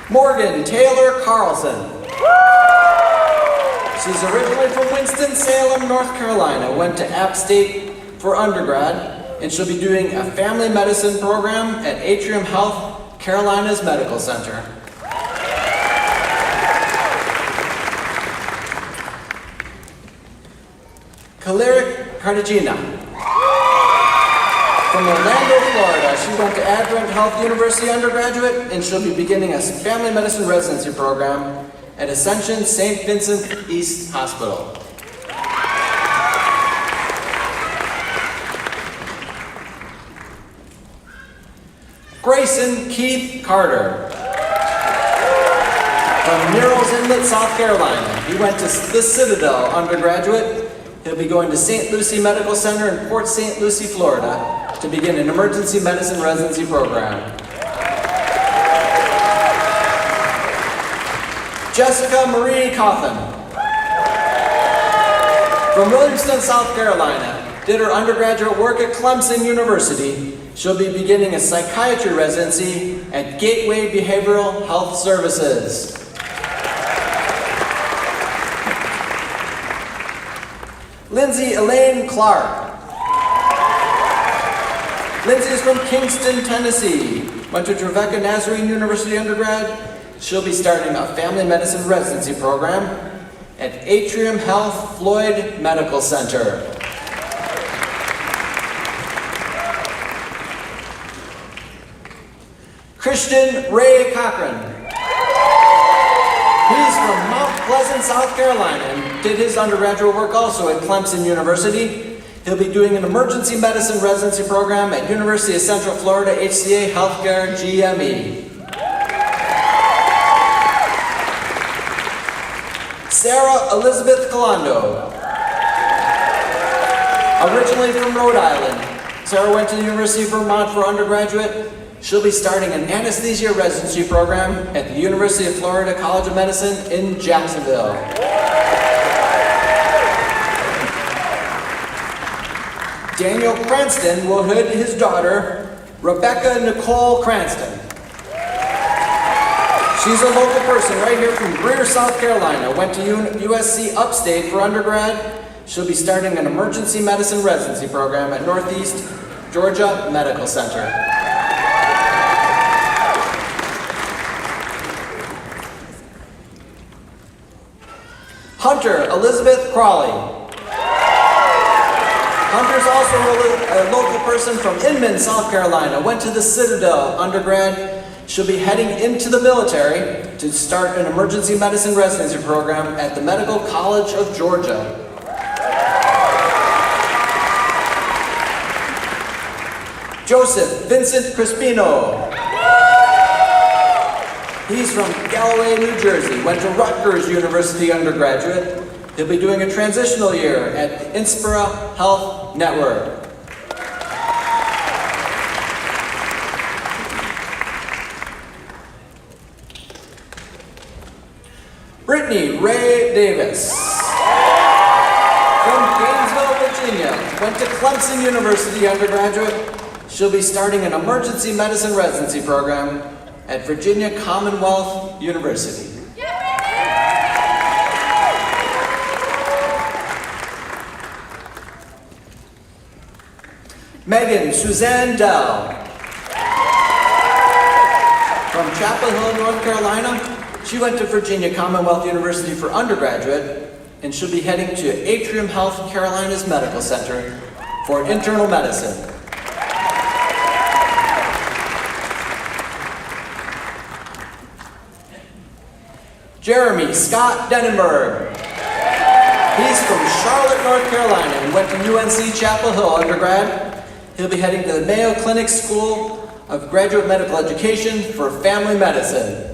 Morgan Taylor Carlson. She's originally from Winston-Salem, North Carolina. Went to App State for undergrad, and she'll be doing a family medicine program at Atrium Health, Carolinas Medical Center. Caleric Cartagena. From Orlando, Florida, she went to Advent Health University undergraduate, and she'll be beginning a family medicine residency program at Ascension St. Vincent East Hospital. Grayson Keith Carter. From Nero's Inlet, South Carolina. He went to the Citadel undergraduate. He'll be going to St. Lucie Medical Center in Port St. Lucie, Florida to begin an emergency medicine residency program. Jessica Marie Cawthon. From Williamston, South Carolina. Did her undergraduate work at Clemson University. She'll be beginning a psychiatry residency at Gateway Behavioral Health Services. Lindsay Elaine Clark. Lindsay is from Kingston, Tennessee. Went to Trevecca Nazarene University undergrad. She'll be starting a family medicine residency program at Atrium Health Floyd Medical Center. Christian Ray Cochran. He's from Mount Pleasant, South Carolina, and did his undergraduate work also at Clemson University. He'll be doing an emergency medicine residency program at University of Central Florida HCA Healthcare GME. Sarah Elizabeth Galando. Originally from Rhode Island, Sarah went to the University of Vermont for undergraduate. She'll be starting an anesthesia residency program at the University of Florida College of Medicine in Jacksonville. Daniel Cranston will hood his daughter, Rebecca Nicole Cranston. She's a local person right here from Greer, South Carolina. Went to USC Upstate for undergrad. She'll be starting an emergency medicine residency program at Northeast Georgia Medical Center. Hunter Elizabeth Crawley. Hunter's also a local person from Inman, South Carolina. Went to the Citadel undergrad. She'll be heading into the military to start an emergency medicine residency program at the Medical College of Georgia. Joseph Vincent Crispino. He's from Galloway, New Jersey. Went to Rutgers University undergraduate. He'll be doing a transitional year at the Inspira Health Network. Brittany Ray Davis. From Gainesville, Virginia. Went to Clemson University undergraduate. She'll be starting an emergency medicine residency program at Virginia Commonwealth University. Megan Suzanne Dell. From Chapel Hill, North Carolina. She went to Virginia Commonwealth University for undergraduate, and she'll be heading to Atrium Health Carolinas Medical Center for internal medicine. Jeremy Scott Denenberg. He's from Charlotte, North Carolina, and went to UNC Chapel Hill undergrad. He'll be heading to the Mayo Clinic School of Graduate Medical Education for family medicine.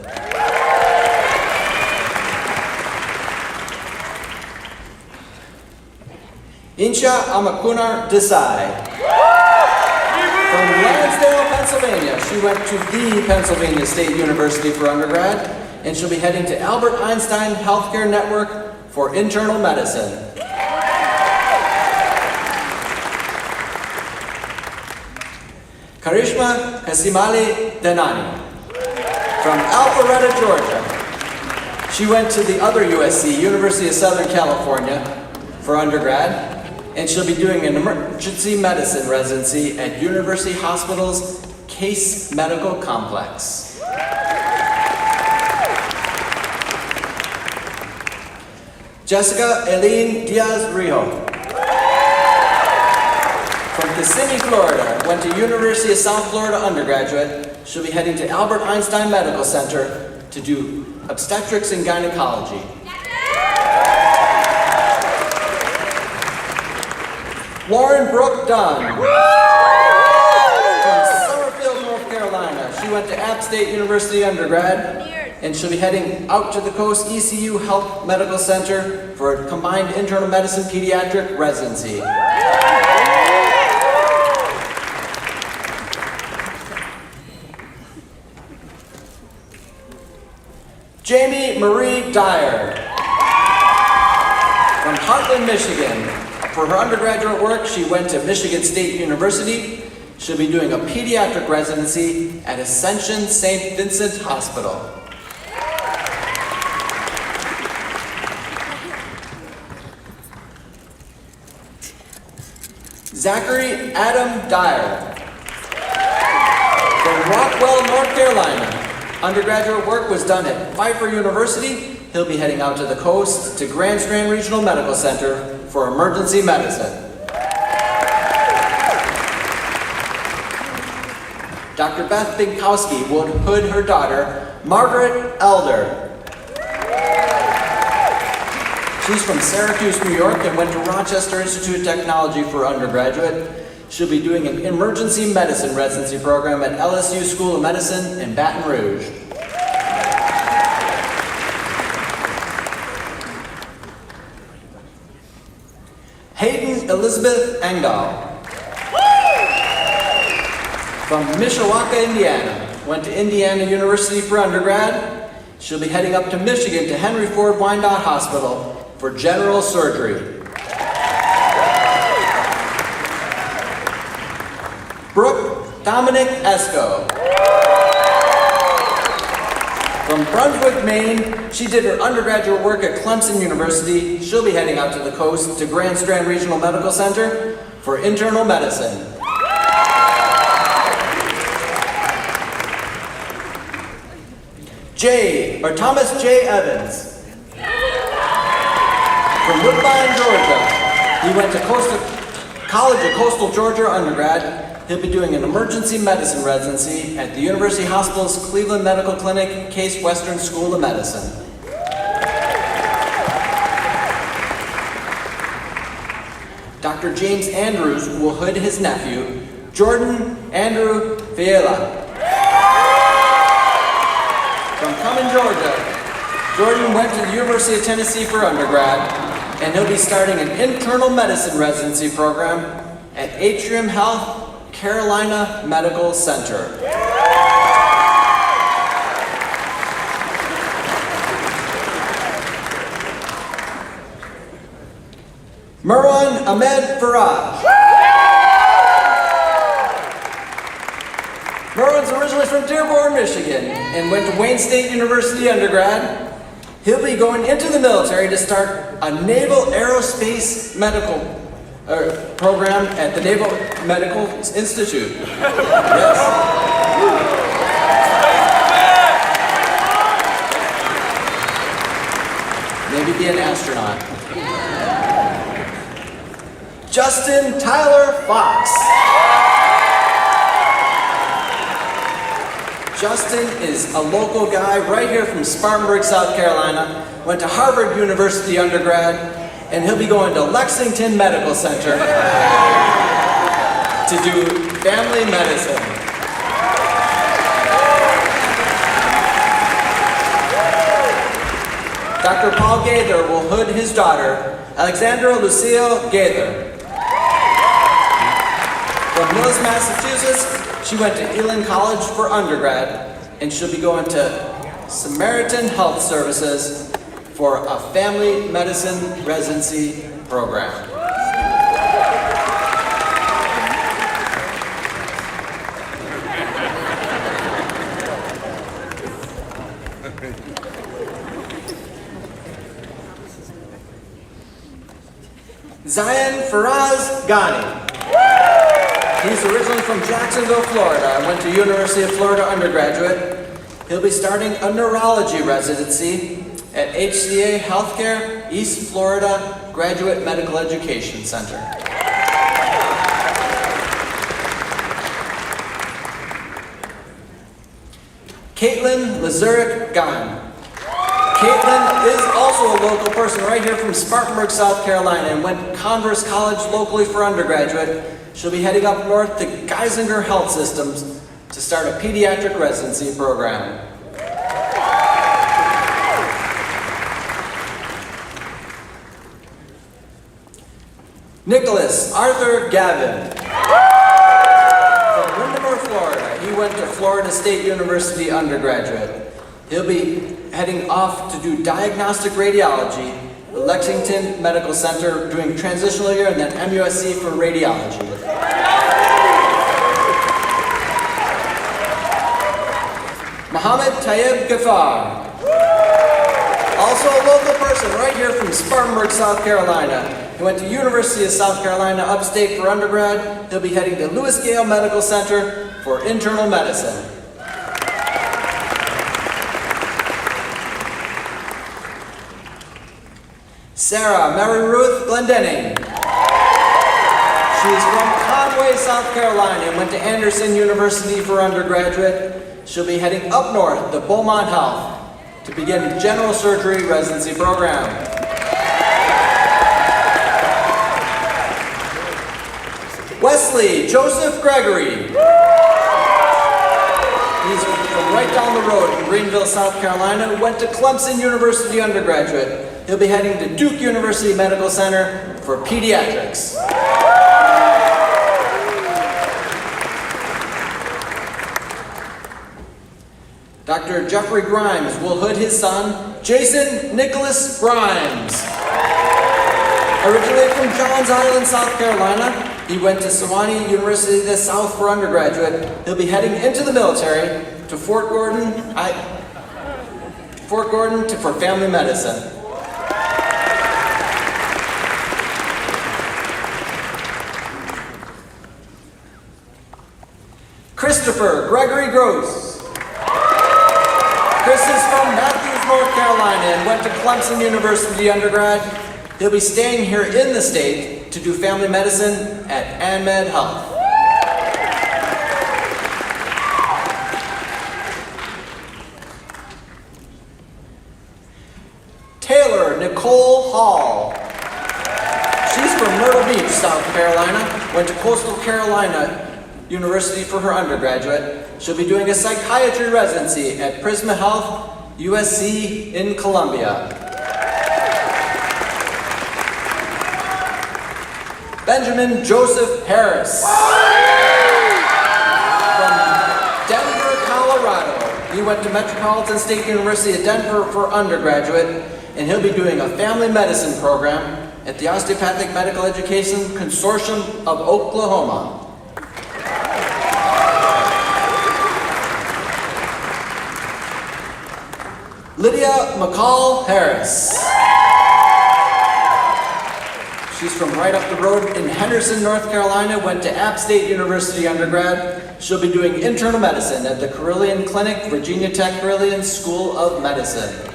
Insha Amakunar Desai. From Lansdale, Pennsylvania, she went to the Pennsylvania State University for undergrad, and she'll be heading to Albert Einstein Healthcare Network for internal medicine. Karishma Kasimali Denani. From Alpharetta, Georgia. She went to the other USC, University of Southern California, for undergrad, and she'll be doing an emergency medicine residency at University Hospital's Case Medical Complex. Jessica Eileen Diaz-Rijo. From Kissimmee, Florida, went to University of South Florida undergraduate. She'll be heading to Albert Einstein Medical Center to do obstetrics and gynecology. Lauren Brooke Dunn. From Summerfield, North Carolina. She went to App State University undergrad, and she'll be heading out to the Coast ECU Health Medical Center for a combined internal medicine pediatric residency. Jamie Marie Dyer. From Heartland, Michigan. For her undergraduate work, she went to Michigan State University. She'll be doing a pediatric residency at Ascension St. Vincent Hospital. Zachary Adam Dyer. From Rockwell, North Carolina. Undergraduate work was done at Pfeiffer University. He'll be heading out to the coast to Grand Strand Regional Medical Center for emergency medicine. Dr. Beth Binkowski will hood her daughter, Margaret Elder. She's from Syracuse, New York, and went to Rochester Institute of Technology for undergraduate. She'll be doing an emergency medicine residency program at LSU School of Medicine in Baton Rouge. Hayden Elizabeth Engdahl. From Mishawaka, Indiana. Went to Indiana University for undergrad. She'll be heading up to Michigan to Henry Ford Wyandotte Hospital for general surgery. Brooke Dominic Esco. From Brunswick, Maine, she did her undergraduate work at Clemson University. She'll be heading out to the coast to Grand Strand Regional Medical Center for internal medicine. Thomas J. Evans. From Woodbine, Georgia. He went to College of Coastal Georgia undergrad. He'll be doing an emergency medicine residency at the University Hospital's Cleveland Medical Clinic, Case Western School of Medicine. Dr. James Andrews will hood his nephew, Jordan Andrew Fiala. From Cumming, Georgia, Jordan went to the University of Tennessee for undergrad, and he'll be starting an internal medicine residency program at Atrium Health Carolina Medical Center. Marwan Ahmed Faraj. Marwan's originally from Dearborn, Michigan, and went to Wayne State University undergrad. He'll be going into the military to start a Naval Aerospace Medical program at the Naval Medical Institute. Yes. Maybe be an astronaut. Justin Tyler Fox. Justin is a local guy right here from Spartanburg, South Carolina. Went to Harvard University undergrad, and he'll be going to Lexington Medical Center to do family medicine. Dr. Paul Gaither will hood his daughter, Alexandra Lucille Gaither. From Mills, Massachusetts, she went to Elon College for undergrad, and she'll be going to Samaritan Health Services for a family medicine residency program. Zion Faraz Ghani. He's originally from Jacksonville, Florida. I went to University of Florida undergraduate. He'll be starting a neurology residency at HCA Healthcare East Florida Graduate Medical Education Center. Caitlin Lazuric Gunn. Caitlin is also a local person right here from Spartanburg, South Carolina, and went to Converse College locally for undergraduate. She'll be heading up north to Geisinger Health Systems to start a pediatric residency program. Nicholas Arthur Gavin. From Windermere, Florida. He went to Florida State University undergraduate. He'll be heading off to do diagnostic radiology at Lexington Medical Center, doing transitional year and then MUSC for radiology. Mohammed Tayyib Ghaffar. Also a local person right here from Spartanburg, South Carolina. He went to University of South Carolina upstate for undergrad. He'll be heading to Lewis Gale Medical Center for internal medicine. Sarah Mary Ruth Glendenning. She's from Conway, South Carolina, and went to Anderson University for undergraduate. She'll be heading up north to Beaumont Health to begin general surgery residency program. Wesley Joseph Gregory. He's from right down the road in Greenville, South Carolina, went to Clemson University undergraduate. He'll be heading to Duke University Medical Center for pediatrics. Dr. Jeffrey Grimes will hood his son, Jason Nicholas Grimes. Originally from Johns Island, South Carolina, he went to Sewanee University of the South for undergraduate. He'll be heading into the military to Fort Gordon, Fort Gordon for family medicine. Christopher Gregory Gross. Chris is from Matthews, North Carolina, and went to Clemson University undergrad. He'll be staying here in the state to do family medicine at AnMed Health. Taylor Nicole Hall. She's from Myrtle Beach, South Carolina, went to Coastal Carolina University for her undergraduate. She'll be doing a psychiatry residency at Prisma Health, USC in Columbia. Benjamin Joseph Harris. From Denver, Colorado. He went to Metropolitan State University of Denver for undergraduate, and he'll be doing a family medicine program at the Osteopathic Medical Education Consortium of Oklahoma. Lydia McCall Harris. She's from right up the road in Henderson, North Carolina, went to App State University undergrad. She'll be doing internal medicine at the Carilion Clinic, Virginia Tech Carilion School of Medicine.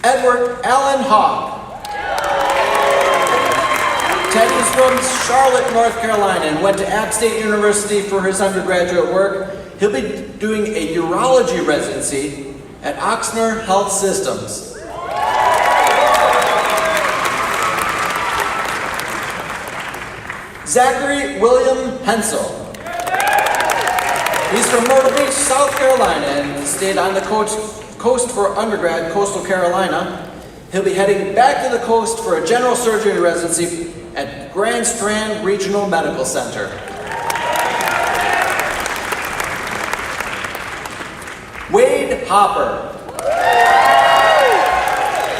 Edward Allen Hawk. Teddy's from Charlotte, North Carolina, and went to App State University for his undergraduate work. He'll be doing a urology residency at Oxnard Health Systems. Zachary William Hensel. He's from Myrtle Beach, South Carolina, and stayed on the coast for undergrad, Coastal Carolina. He'll be heading back to the coast for a general surgery residency at Grand Strand Regional Medical Center. Wade Hopper.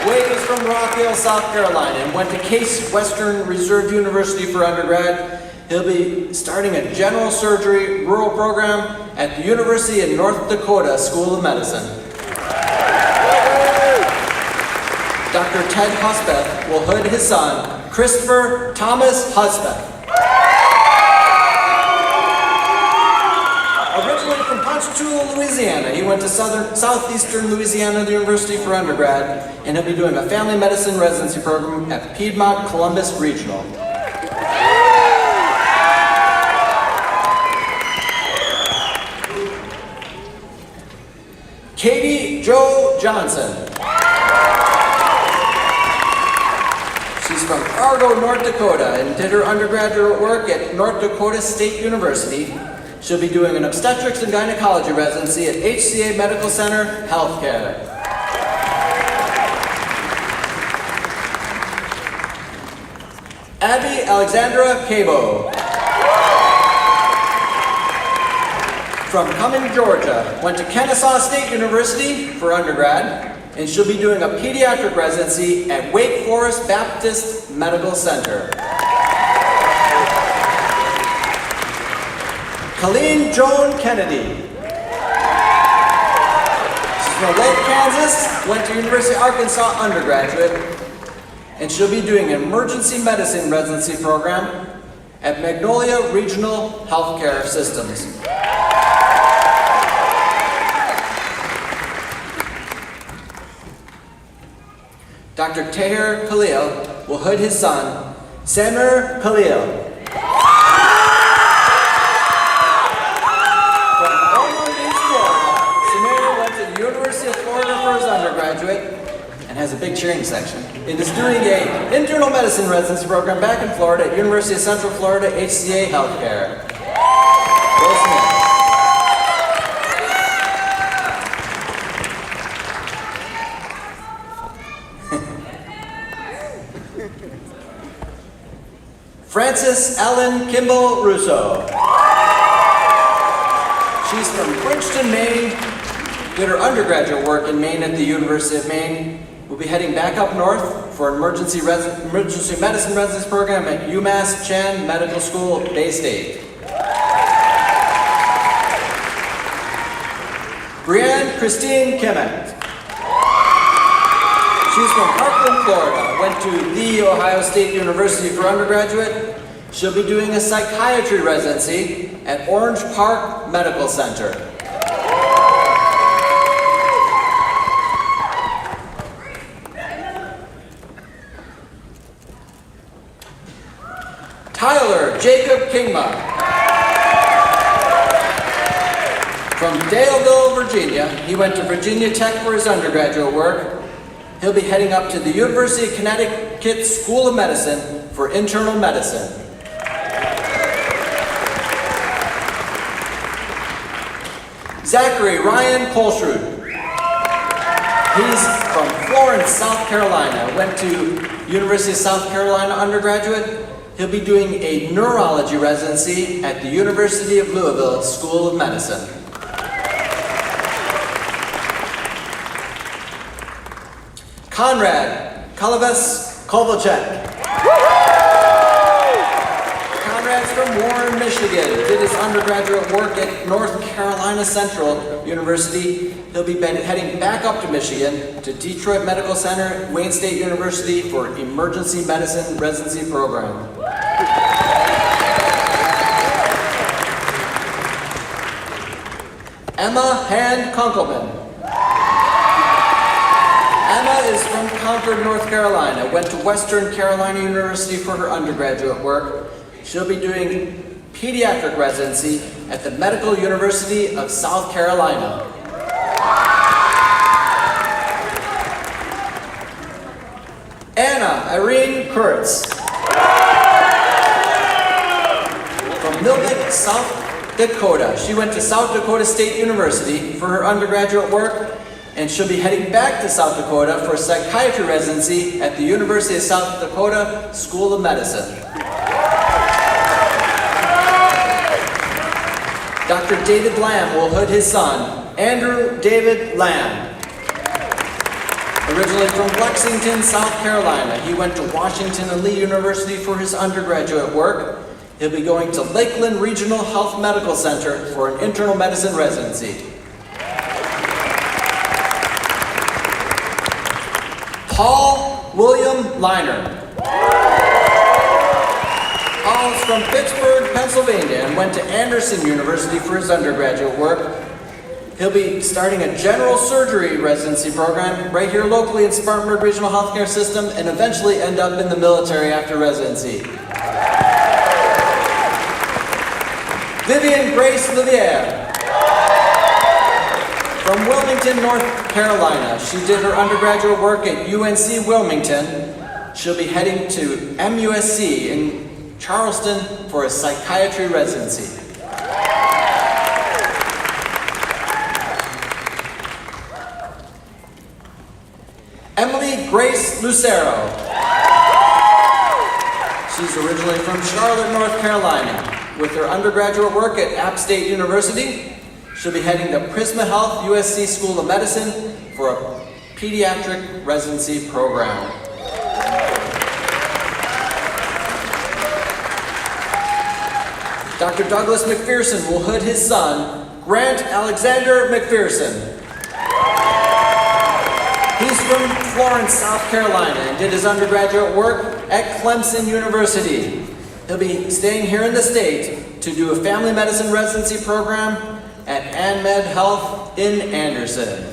Wade is from Rock Hill, South Carolina, and went to Case Western Reserve University for undergrad. He'll be starting a general surgery rural program at the University of North Dakota School of Medicine. Dr. Ted Huspeth will hood his son, Christopher Thomas Huspeth. Originally from Ponchatoula, Louisiana, he went to southeastern Louisiana University for undergrad, and he'll be doing a family medicine residency program at Piedmont Columbus Regional. Katie Jo Johnson. She's from Fargo, North Dakota, and did her undergraduate work at North Dakota State University. She'll be doing an obstetrics and gynecology residency at HCA Medical Center Healthcare. Abby Alexandra Cabo. From Cumming, Georgia, went to Kennesaw State University for undergrad, and she'll be doing a pediatric residency at Wake Forest Baptist Medical Center. Colleen Joan Kennedy. She's from Lake, Kansas, went to University of Arkansas undergraduate, and she'll be doing an emergency medicine residency program at Magnolia Regional Healthcare Systems. Dr. Tahir Khalil will hood his son, Samir Khalil. From Ormond Beach, Florida, Samir went to the University of Florida for his undergraduate and has a big cheering section. And is doing an internal medicine residency program back in Florida at University of Central Florida HCA Healthcare. Will Smith. Frances Ellen Kimball Russo. She's from Princeton, Maine. Did her undergraduate work in Maine at the University of Maine. Will be heading back up north for an emergency medicine residency program at UMass Chan Medical School, Bay State. Brianne Christine Kimmett. She's from Parkland, Florida. Went to The Ohio State University for undergraduate. She'll be doing a psychiatry residency at Orange Park Medical Center. Tyler Jacob Kingma. From Daleville, Virginia, he went to Virginia Tech for his undergraduate work. He'll be heading up to the University of Connecticut School of Medicine for internal medicine. Zachary Ryan Kolsrud. He's from Florence, South Carolina. Went to University of South Carolina undergraduate. He'll be doing a neurology residency at the University of Louisville School of Medicine. Conrad Kalaves Kovalchek. Conrad's from Warren, Michigan. Did his undergraduate work at North Carolina Central University. He'll be heading back up to Michigan to Detroit Medical Center, Wayne State University for emergency medicine residency program. Emma Hand Kunkelman. Emma is from Concord, North Carolina. Went to Western Carolina University for her undergraduate work. She'll be doing pediatric residency at the Medical University of South Carolina. Anna Irene Kurtz. From Milnick, South Dakota. She went to South Dakota State University for her undergraduate work, and she'll be heading back to South Dakota for a psychiatry residency at the University of South Dakota School of Medicine. Dr. David Lamb will hood his son, Andrew David Lamb. Originally from Lexington, South Carolina, he went to Washington and Lee University for his undergraduate work. He'll be going to Lakeland Regional Health Medical Center for an internal medicine residency. Paul William Liner. Paul is from Pittsburgh, Pennsylvania, and went to Anderson University for his undergraduate work. He'll be starting a general surgery residency program right here locally in Spartanburg Regional Healthcare System and eventually end up in the military after residency. Vivian Grace Liviere. From Wilmington, North Carolina. She did her undergraduate work at UNC Wilmington. She'll be heading to MUSC in Charleston for a psychiatry residency. Emily Grace Lucero. She's originally from Charlotte, North Carolina. With her undergraduate work at App State University, she'll be heading to Prisma Health USC School of Medicine for a pediatric residency program. Dr. Douglas McPherson will hood his son, Grant Alexander McPherson. He's from Florence, South Carolina, and did his undergraduate work at Clemson University. He'll be staying here in the state to do a family medicine residency program at AnMed Health in Anderson.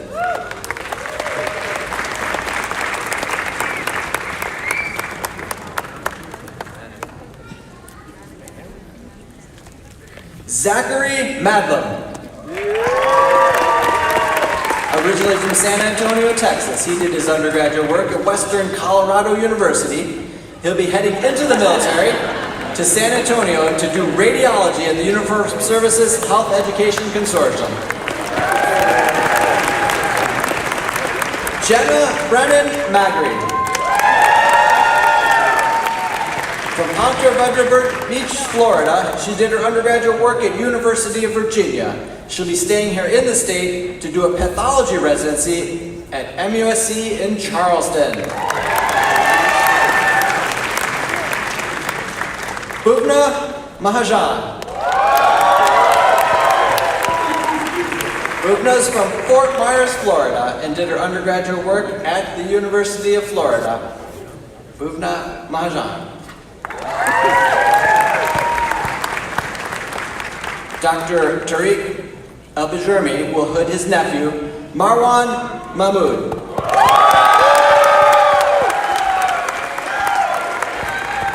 Zachary Madlam. Originally from San Antonio, Texas, he did his undergraduate work at Western Colorado University. He'll be heading into the military to San Antonio to do radiology at the Universal Services Health Education Consortium. Jenna Brennan Magri. From Ponte Vedra Beach, Florida, she did her undergraduate work at University of Virginia. She'll be staying here in the state to do a pathology residency at MUSC in Charleston. Bhuvna Mahajan. Bhuvna's from Fort Myers, Florida, and did her undergraduate work at the University of Florida. Bhuvna Mahajan. Dr. Tariq Al-Bajurmi will hood his nephew, Marwan Mahmood.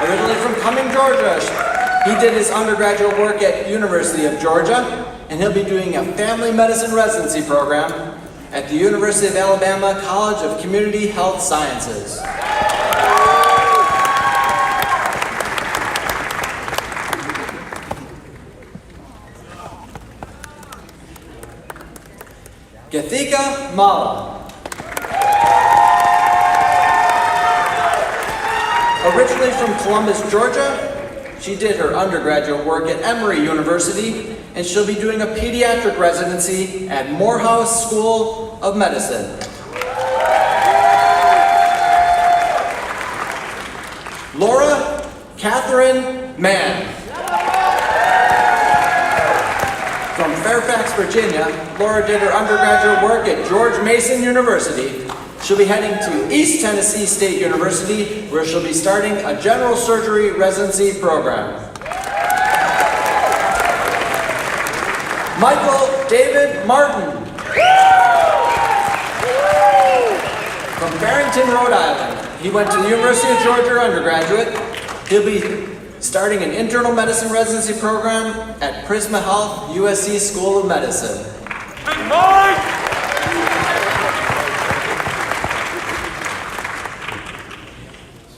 Originally from Cumming, Georgia, he did his undergraduate work at University of Georgia, and he'll be doing a family medicine residency program at the University of Alabama College of Community Health Sciences. Gathika Mala. Originally from Columbus, Georgia, she did her undergraduate work at Emory University, and she'll be doing a pediatric residency at Morehouse School of Medicine. Laura Catherine Mann. From Fairfax, Virginia, Laura did her undergraduate work at George Mason University. She'll be heading to East Tennessee State University, where she'll be starting a general surgery residency program. Michael David Martin. From Barrington, Rhode Island. He went to the University of Georgia undergraduate. He'll be starting an internal medicine residency program at Prisma Health USC School of Medicine.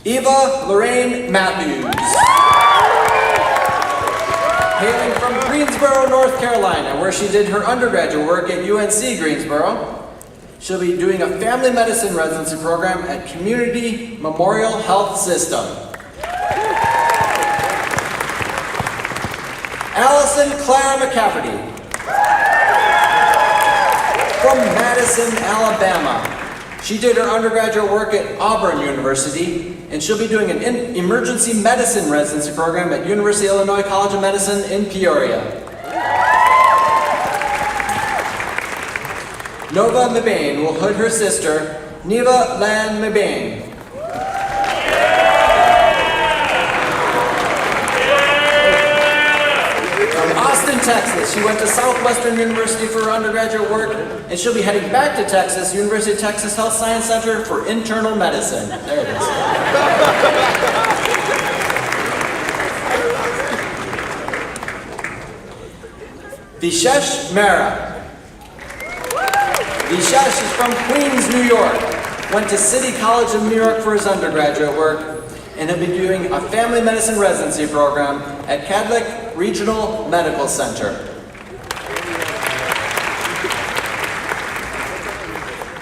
Eva Lorraine Matthews. Hailing from Greensboro, North Carolina, where she did her undergraduate work at UNC Greensboro. She'll be doing a family medicine residency program at Community Memorial Health System. Allison Claire McCafferty. From Madison, Alabama. She did her undergraduate work at Auburn University, and she'll be doing an emergency medicine residency program at University of Illinois College of Medicine in Peoria. Nova Mebane will hood her sister, Neva Lan Mebane. Texas. She went to Southwestern University for her undergraduate work, and she'll be heading back to Texas, University of Texas Health Science Center for internal medicine. There it is. Vishesh Mehra. Vishesh is from Queens, New York. Went to City College of New York for his undergraduate work, and he'll be doing a family medicine residency program at Cadlick Regional Medical Center.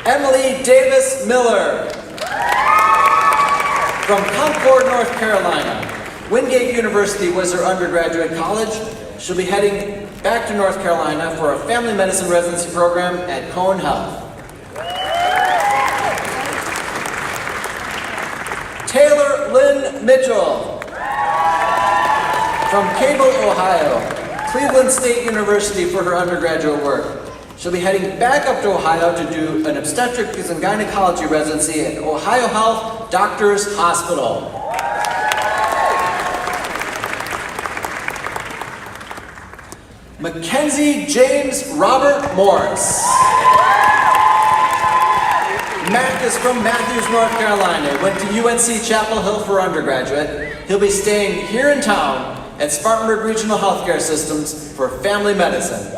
Emily Davis Miller. From Concord, North Carolina. Wingate University was her undergraduate college. She'll be heading back to North Carolina for a family medicine residency program at Cone Health. Taylor Lynn Mitchell. From Cable, Ohio, Cleveland State University for her undergraduate work. She'll be heading back up to Ohio to do an obstetrics and gynecology residency at Ohio Health Doctors Hospital. Mackenzie James Robert Morris. Mac is from Matthews, North Carolina. Went to UNC Chapel Hill for undergraduate. He'll be staying here in town at Spartanburg Regional Healthcare Systems for family medicine.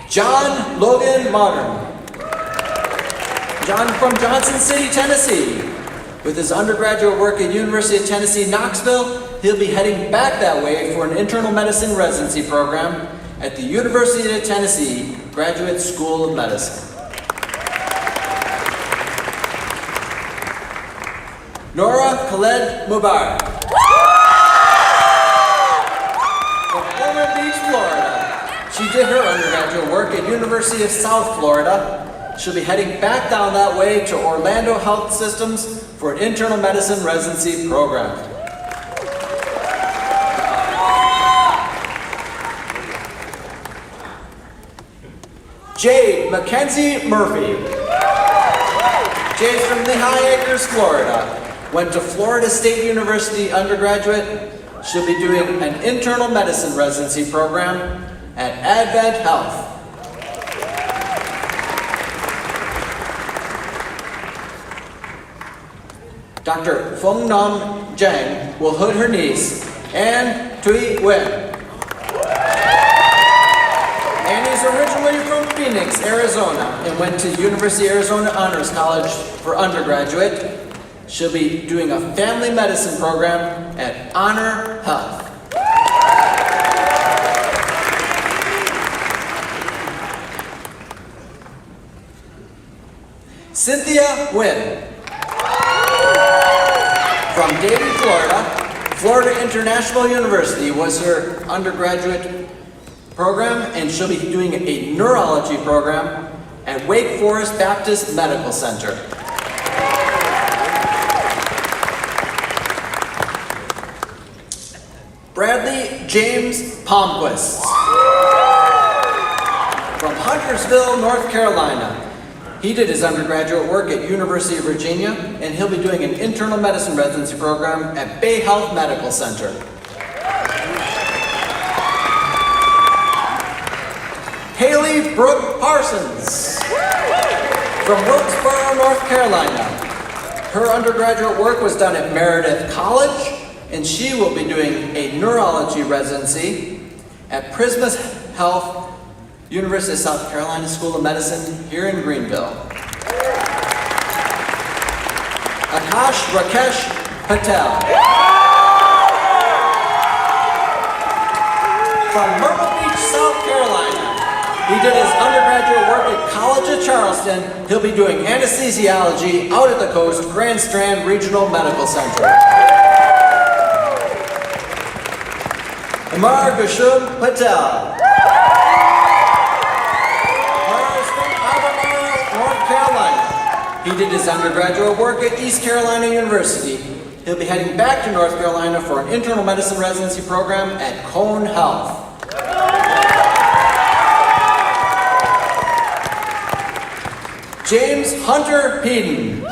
John Logan Modern. John from Johnson City, Tennessee. With his undergraduate work at University of Tennessee, Knoxville, he'll be heading back that way for an internal medicine residency program at the University of Tennessee Graduate School of Medicine. Nora Khaled Mubarak. From Ormond Beach, Florida. She did her undergraduate work at University of South Florida. She'll be heading back down that way to Orlando Health Systems for an internal medicine residency program. Jade Mackenzie Murphy. Jade's from Lehigh Acres, Florida. Went to Florida State University undergraduate. She'll be doing an internal medicine residency program at Advent Health. Dr. Feng Nam Zhang will hood her niece, Anne Tui Wen. Annie's originally from Phoenix, Arizona, and went to University of Arizona Honors College for undergraduate. She'll be doing a family medicine program at Honor Health. Cynthia Wynn. From Davie, Florida, Florida International University was her undergraduate program, and she'll be doing a neurology program at Wake Forest Baptist Medical Center. Bradley James Palmquist. From Huntersville, North Carolina. He did his undergraduate work at University of Virginia, and he'll be doing an internal medicine residency program at Bay Health Medical Center. Haley Brooke Parsons. From Wilkesboro, North Carolina. Her undergraduate work was done at Meredith College, and she will be doing a neurology residency at Prisma Health, University of South Carolina School of Medicine here in Greenville. Akash Rakesh Patel. From Myrtle Beach, South Carolina. He did his undergraduate work at College of Charleston. He'll be doing anesthesiology out at the coast, Grand Strand Regional Medical Center. Amar Gashum Patel. North Carolina. He did his undergraduate work at East Carolina University. He'll be heading back to North Carolina for an internal medicine residency program at Cone Health. James Hunter Peden.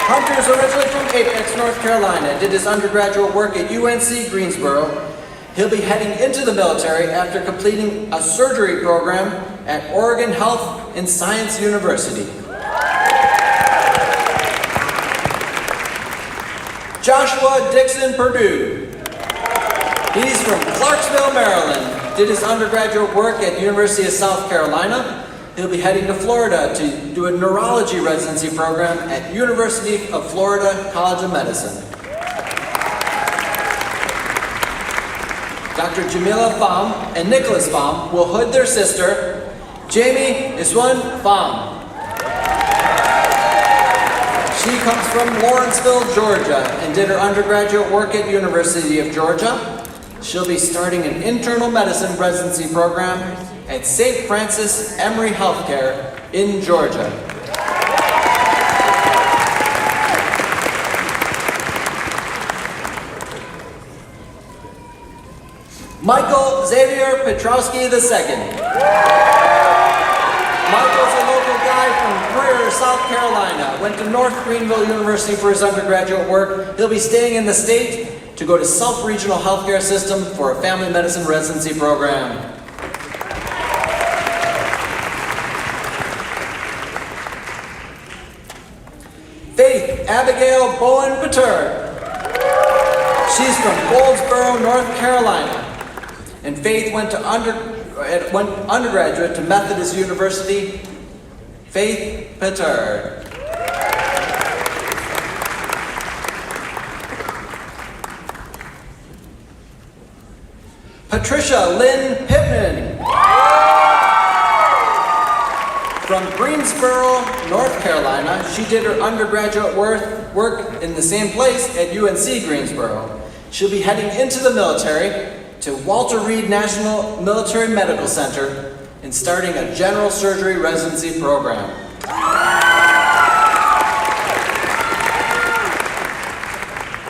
Hunter's originally from Apex, North Carolina. Did his undergraduate work at UNC Greensboro. He'll be heading into the military after completing a surgery program at Oregon Health and Science University. Joshua Dixon Purdue. He's from Clarksville, Maryland. Did his undergraduate work at University of South Carolina. He'll be heading to Florida to do a neurology residency program at University of Florida College of Medicine. Dr. Jamila Pham and Nicholas Pham will hood their sister, Jamie Iswan Pham. She comes from Lawrenceville, Georgia, and did her undergraduate work at University of Georgia. She'll be starting an internal medicine residency program at St. Francis Emory Healthcare in Georgia. Michael Xavier Petrowski II. Michael's a local guy from Greer, South Carolina. Went to North Greenville University for his undergraduate work. He'll be staying in the state to go to Self Regional Healthcare System for a family medicine residency program. Faith Abigail Bowen Pater. She's from Goldsboro, North Carolina. And Faith went undergraduate to Methodist University. Faith Pater. Patricia Lynn Pittman. From Greensboro, North Carolina. She did her undergraduate work in the same place at UNC Greensboro. She'll be heading into the military to Walter Reed National Military Medical Center and starting a general surgery residency program.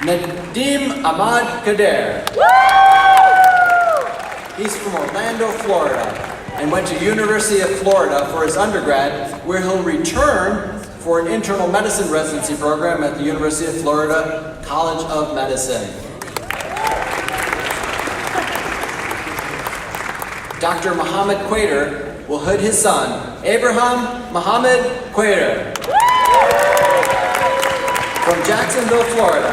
Nadim Ahmad Kader. He's from Orlando, Florida. and went to University of Florida for his undergrad, where he'll return for an internal medicine residency program at the University of Florida College of Medicine. Dr. Muhammad Quader will hood his son, Abraham Muhammad Quader. From Jacksonville, Florida.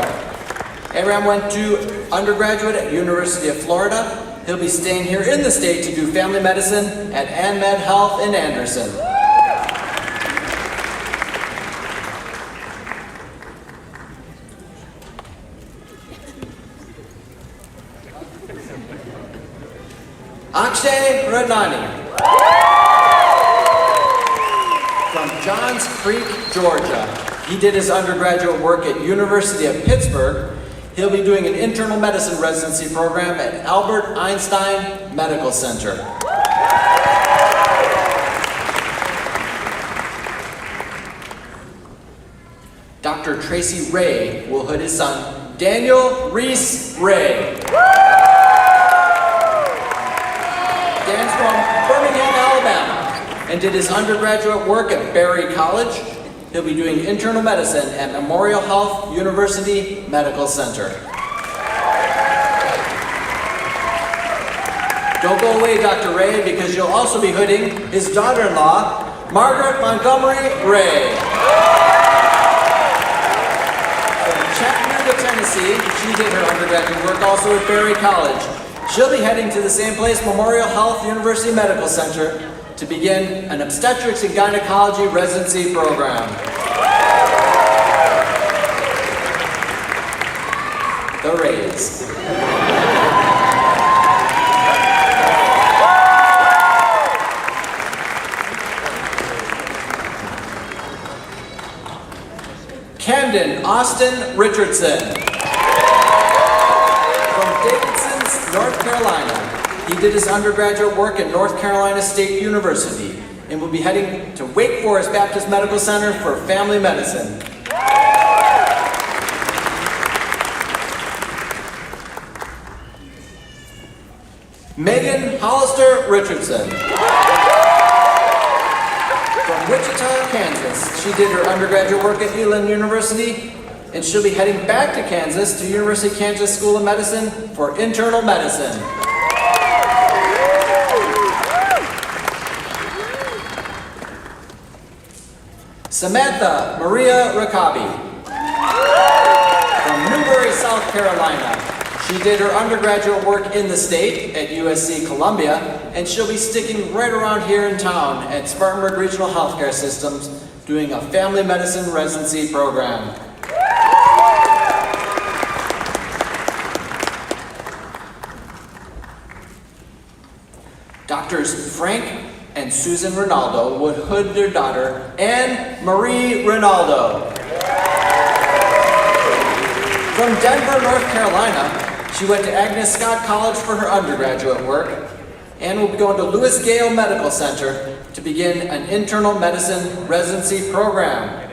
Abraham went to undergraduate at University of Florida. He'll be staying here in the state to do family medicine at AnMed Health in Anderson. Akshay Radnani. From Johns Creek, Georgia. He did his undergraduate work at University of Pittsburgh. He'll be doing an internal medicine residency program at Albert Einstein Medical Center. Dr. Tracy Ray will hood his son, Daniel Reese Ray. Dan's from Birmingham, Alabama, and did his undergraduate work at Berry College. He'll be doing internal medicine at Memorial Health University Medical Center. Don't go away, Dr. Ray, because you'll also be hooding his daughter-in-law, Margaret Montgomery Ray. From Chattanooga, Tennessee, she did her undergraduate work also at Berry College. She'll be heading to the same place, Memorial Health University Medical Center, to begin an obstetrics and gynecology residency program. The Rays. Camden Austin Richardson. From Davidson's, North Carolina. He did his undergraduate work at North Carolina State University and will be heading to Wake Forest Baptist Medical Center for family medicine. Megan Hollister Richardson. From Wichita, Kansas. She did her undergraduate work at Elon University, and she'll be heading back to Kansas to University of Kansas School of Medicine for internal medicine. Samantha Maria Riccabi. From Newberry, South Carolina. She did her undergraduate work in the state at USC Columbia, and she'll be sticking right around here in town at Spartanburg Regional Healthcare Systems doing a family medicine residency program. Doctors Frank and Susan Ronaldo would hood their daughter, Anne Marie Ronaldo. From Denver, North Carolina, she went to Agnes Scott College for her undergraduate work and will be going to Lewis Gale Medical Center to begin an internal medicine residency program.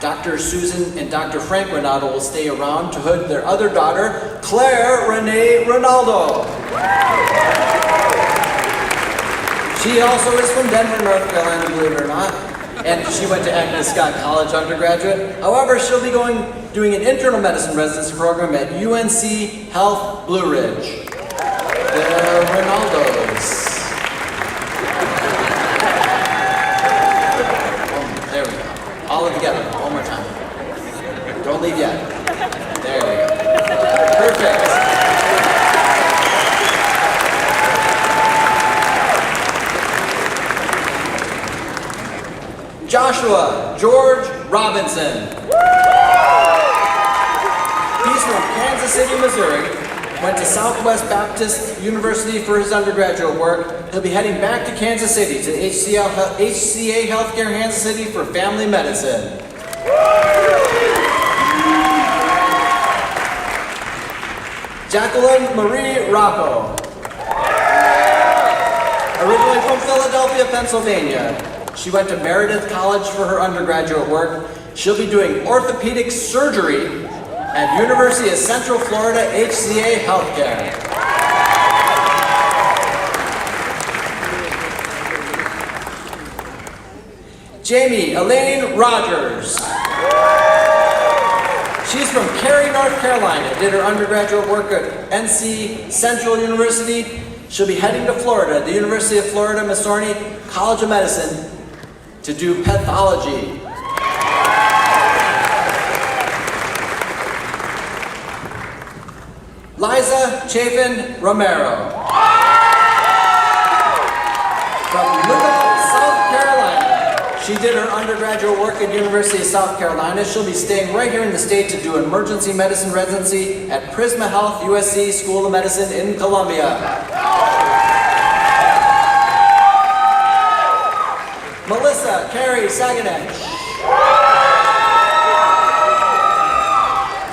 Dr. Susan and Dr. Frank Ronaldo will stay around to hood their other daughter, Claire Renee Ronaldo. She also is from Denver, North Carolina, believe it or not, and she went to Agnes Scott College undergraduate. However, she'll be doing an internal medicine residency program at UNC Health Blue Ridge. The Ronaldos. There we go. All together, one more time. Don't leave yet. There we go. Perfect. Joshua George Robinson. He's from Kansas City, Missouri. Went to Southwest Baptist University for his undergraduate work. He'll be heading back to Kansas City to HCA Healthcare Kansas City for family medicine. Jacqueline Marie Rocco. Originally from Philadelphia, Pennsylvania. She went to Meredith College for her undergraduate work. She'll be doing orthopedic surgery at University of Central Florida HCA Healthcare. Jamie Elaine Rogers. She's from Cary, North Carolina, did her undergraduate work at NC Central University. She'll be heading to Florida, the University of Florida Massorni College of Medicine, to do pathology. Liza Chafin Romero. From Louisville, South Carolina. She did her undergraduate work at University of South Carolina. She'll be staying right here in the state to do emergency medicine residency at Prisma Health USC School of Medicine in Columbia. Melissa Carey Saganich.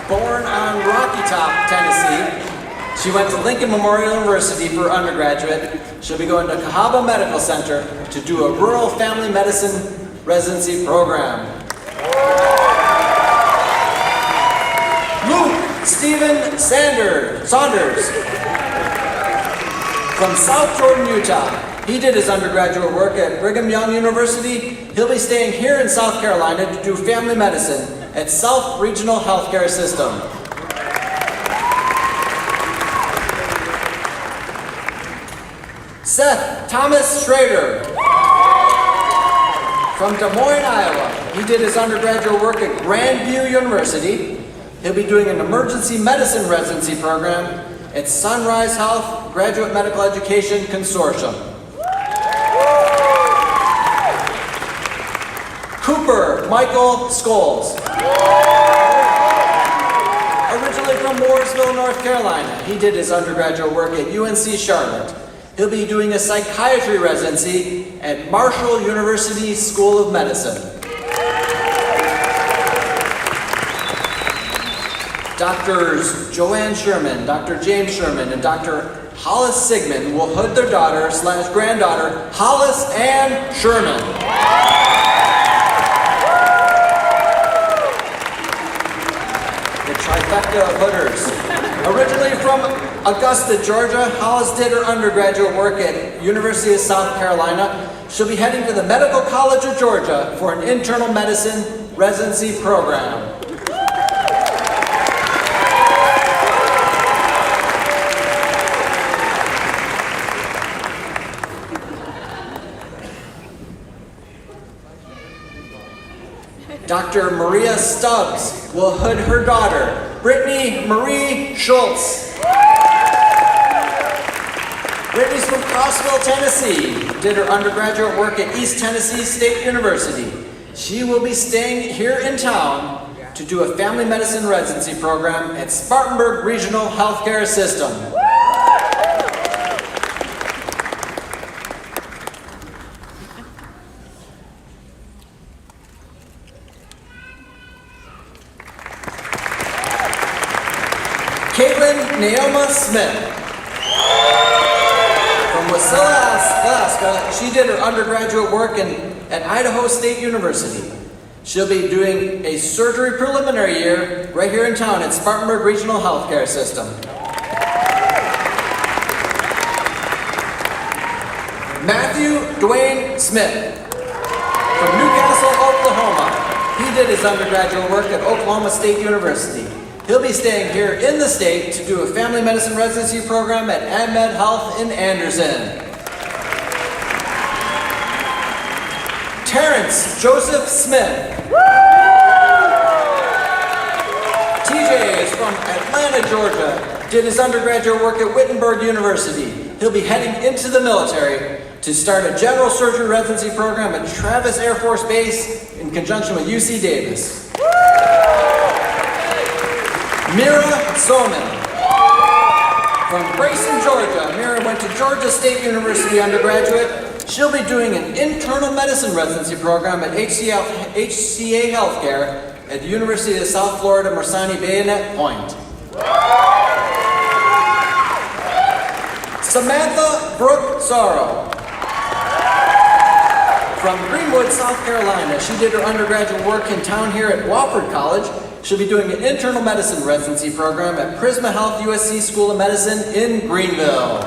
Born on Rocky Top, Tennessee. She went to Lincoln Memorial University for undergraduate. She'll be going to Cahaba Medical Center to do a rural family medicine residency program. Luke Stephen Saunders from South Jordan, Utah. He did his undergraduate work at Brigham Young University. He'll be staying here in South Carolina to do family medicine at South Regional Healthcare System. Seth Thomas Schrader from Des Moines, Iowa. He did his undergraduate work at Grandview University. He'll be doing an emergency medicine residency program at Sunrise Health Graduate Medical Education Consortium. Cooper Michael Scholes. Originally from Mooresville, North Carolina, he did his undergraduate work at UNC Charlotte. He'll be doing a psychiatry residency at Marshall University School of Medicine. Doctors Joanne Sherman, Dr. James Sherman, and Dr. Hollis Sigmund will hood their daughter/granddaughter, Hollis Ann Sherman. The trifecta of hooders. Originally from Augusta, Georgia, Hollis did her undergraduate work at University of South Carolina. She'll be heading to the Medical College of Georgia for an internal medicine residency program. Dr. Maria Stubbs will hood her daughter, Brittany Marie Schultz. Brittany's from Crossville, Tennessee. Did her undergraduate work at East Tennessee State University. She will be staying here in town to do a family medicine residency program at Spartanburg Regional Healthcare System. Caitlin Naoma Smith. From Wasilla, Alaska, she did her undergraduate work at Idaho State University. She'll be doing a surgery preliminary year right here in town at Spartanburg Regional Healthcare System. Matthew Dwayne Smith. From Newcastle, Oklahoma. He did his undergraduate work at Oklahoma State University. He'll be staying here in the state to do a family medicine residency program at AdMed Health in Anderson. Terrence Joseph Smith. TJ is from Atlanta, Georgia. Did his undergraduate work at Wittenberg University. He'll be heading into the military to start a general surgery residency program at Travis Air Force Base in conjunction with UC Davis. Mira Zoman. From Grayson, Georgia. Mira went to Georgia State University undergraduate. She'll be doing an internal medicine residency program at HCA Healthcare at the University of South Florida Morsani Bayonet Point. Samantha Brooke Sorrow. From Greenwood, South Carolina. She did her undergraduate work in town here at Wofford College. She'll be doing an internal medicine residency program at Prisma Health USC School of Medicine in Greenville.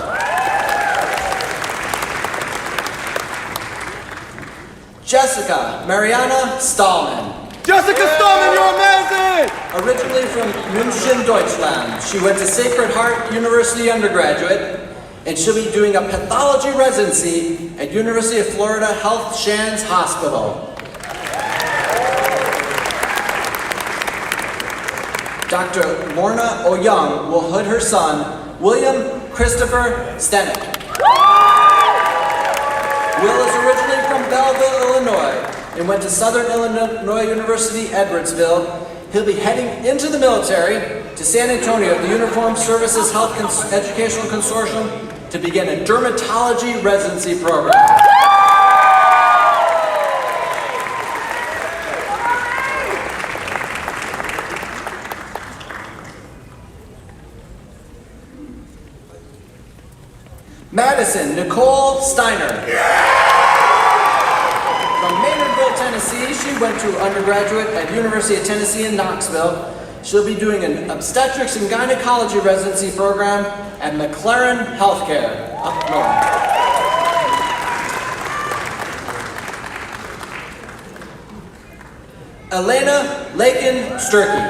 Jessica Mariana Stahlman. Jessica Stahlman, you're amazing! Originally from München, Deutschland, she went to Sacred Heart University undergraduate, and she'll be doing a pathology residency at University of Florida Health Shands Hospital. Dr. Lorna O'Young will hood her son, William Christopher Stenick. Will is originally from Belleville, Illinois, and went to Southern Illinois University, Edwardsville. He'll be heading into the military to San Antonio at the Uniformed Services Health Educational Consortium to begin a dermatology residency program. Madison Nicole Steiner. From Maynardville, Tennessee, she went to undergraduate at University of Tennessee in Knoxville. She'll be doing an obstetrics and gynecology residency program at McLaren Healthcare up north. Elena Lakin Sturkey.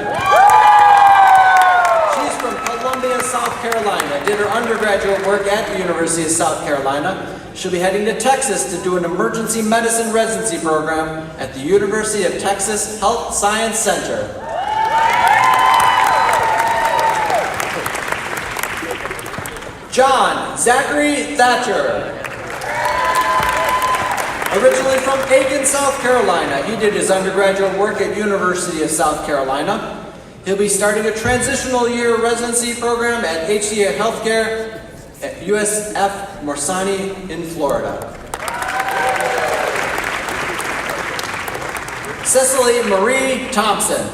She's from Columbia, South Carolina. Did her undergraduate work at the University of South Carolina. She'll be heading to Texas to do an emergency medicine residency program at the University of Texas Health Science Center. John Zachary Thatcher. Originally from Aiken, South Carolina, he did his undergraduate work at University of South Carolina. He'll be starting a transitional year residency program at HCA Healthcare at USF Morsani in Florida. Cecily Marie Thompson.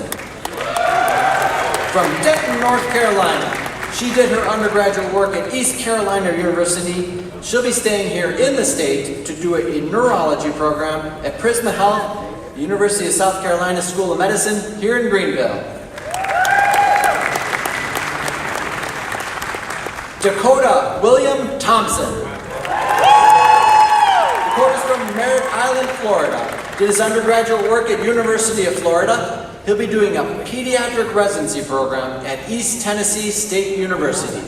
From Denton, North Carolina. She did her undergraduate work at East Carolina University. She'll be staying here in the state to do a neurology program at Prisma Health, the University of South Carolina School of Medicine here in Greenville. Dakota William Thompson. Dakota's from Merritt Island, Florida. Did his undergraduate work at University of Florida. He'll be doing a pediatric residency program at East Tennessee State University.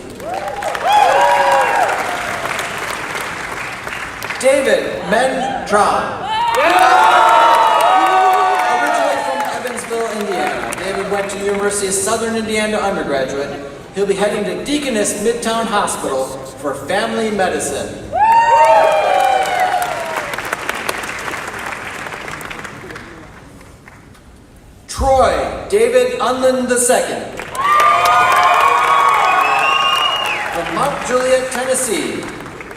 David Men Tron. Originally from Evansville, Indiana. David went to University of Southern Indiana undergraduate. He'll be heading to Deaconess Midtown Hospital for family medicine. Troy David Unland II. From Mount Juliet, Tennessee.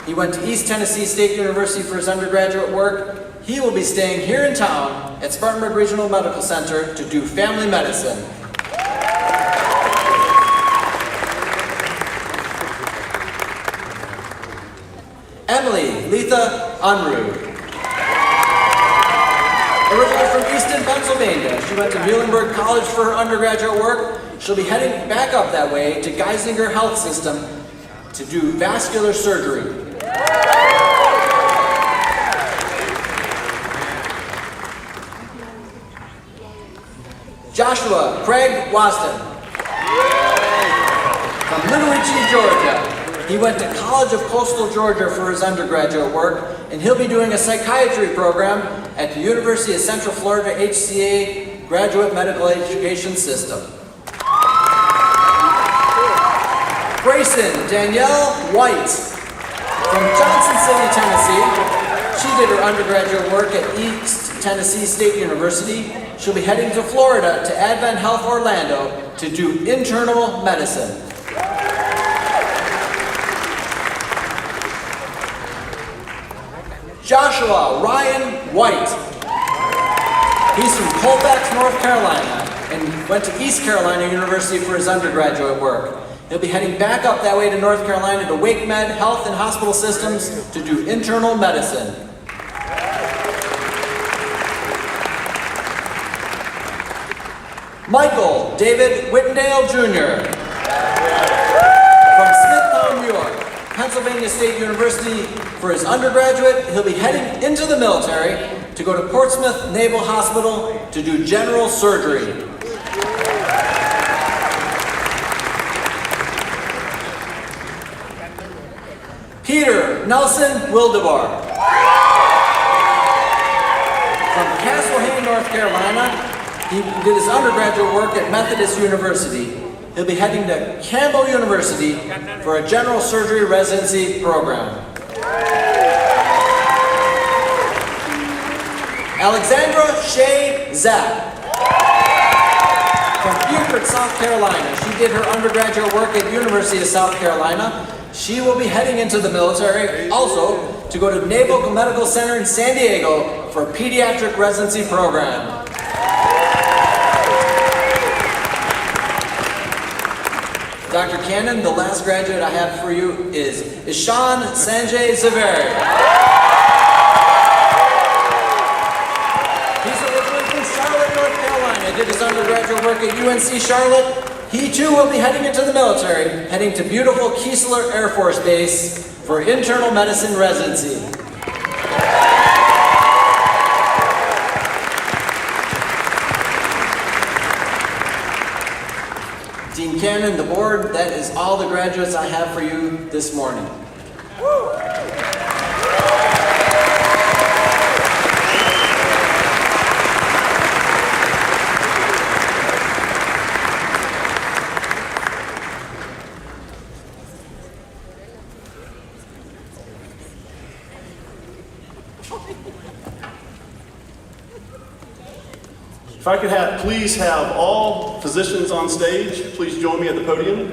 He went to East Tennessee State University for his undergraduate work. He will be staying here in town at Spartanburg Regional Medical Center to do family medicine. Emily Letha Unruh. Originally from Easton, Pennsylvania, she went to Muhlenberg College for her undergraduate work. She'll be heading back up that way to Geisinger Health System to do vascular surgery. Joshua Craig Wasden. From Little Ritchie, Georgia. He went to College of Coastal Georgia for his undergraduate work, and he'll be doing a psychiatry program at the University of Central Florida HCA Graduate Medical Education System. Grayson Danielle White from Johnson City, Tennessee. She did her undergraduate work at East Tennessee State University. She'll be heading to Florida to Advent Health Orlando to do internal medicine. Joshua Ryan White. He's from Colfax, North Carolina, and went to East Carolina University for his undergraduate work. He'll be heading back up that way to North Carolina to WakeMed Health and Hospital Systems to do internal medicine. Michael David Whitendale Jr. From Smithtown, New York, Pennsylvania State University. For his undergraduate, he'll be heading into the military to go to Portsmouth Naval Hospital to do general surgery. Peter Nelson Wildebar. From Castlehane, North Carolina, he did his undergraduate work at Methodist University. He'll be heading to Campbell University for a general surgery residency program. Alexandra Shea Zapp. From Beaufort, South Carolina. She did her undergraduate work at University of South Carolina. She will be heading into the military also to go to Naval Medical Center in San Diego for a pediatric residency program. Dr. Cannon, the last graduate I have for you is Ishan Sanjay Zaveri. He's originally from Charlotte, North Carolina. Did his undergraduate work at UNC Charlotte. He too will be heading into the military, heading to beautiful Keesler Air Force Base for internal medicine residency. Dean Cannon, the board, that is all the graduates I have for you this morning. If I could please have all physicians on stage, please join me at the podium.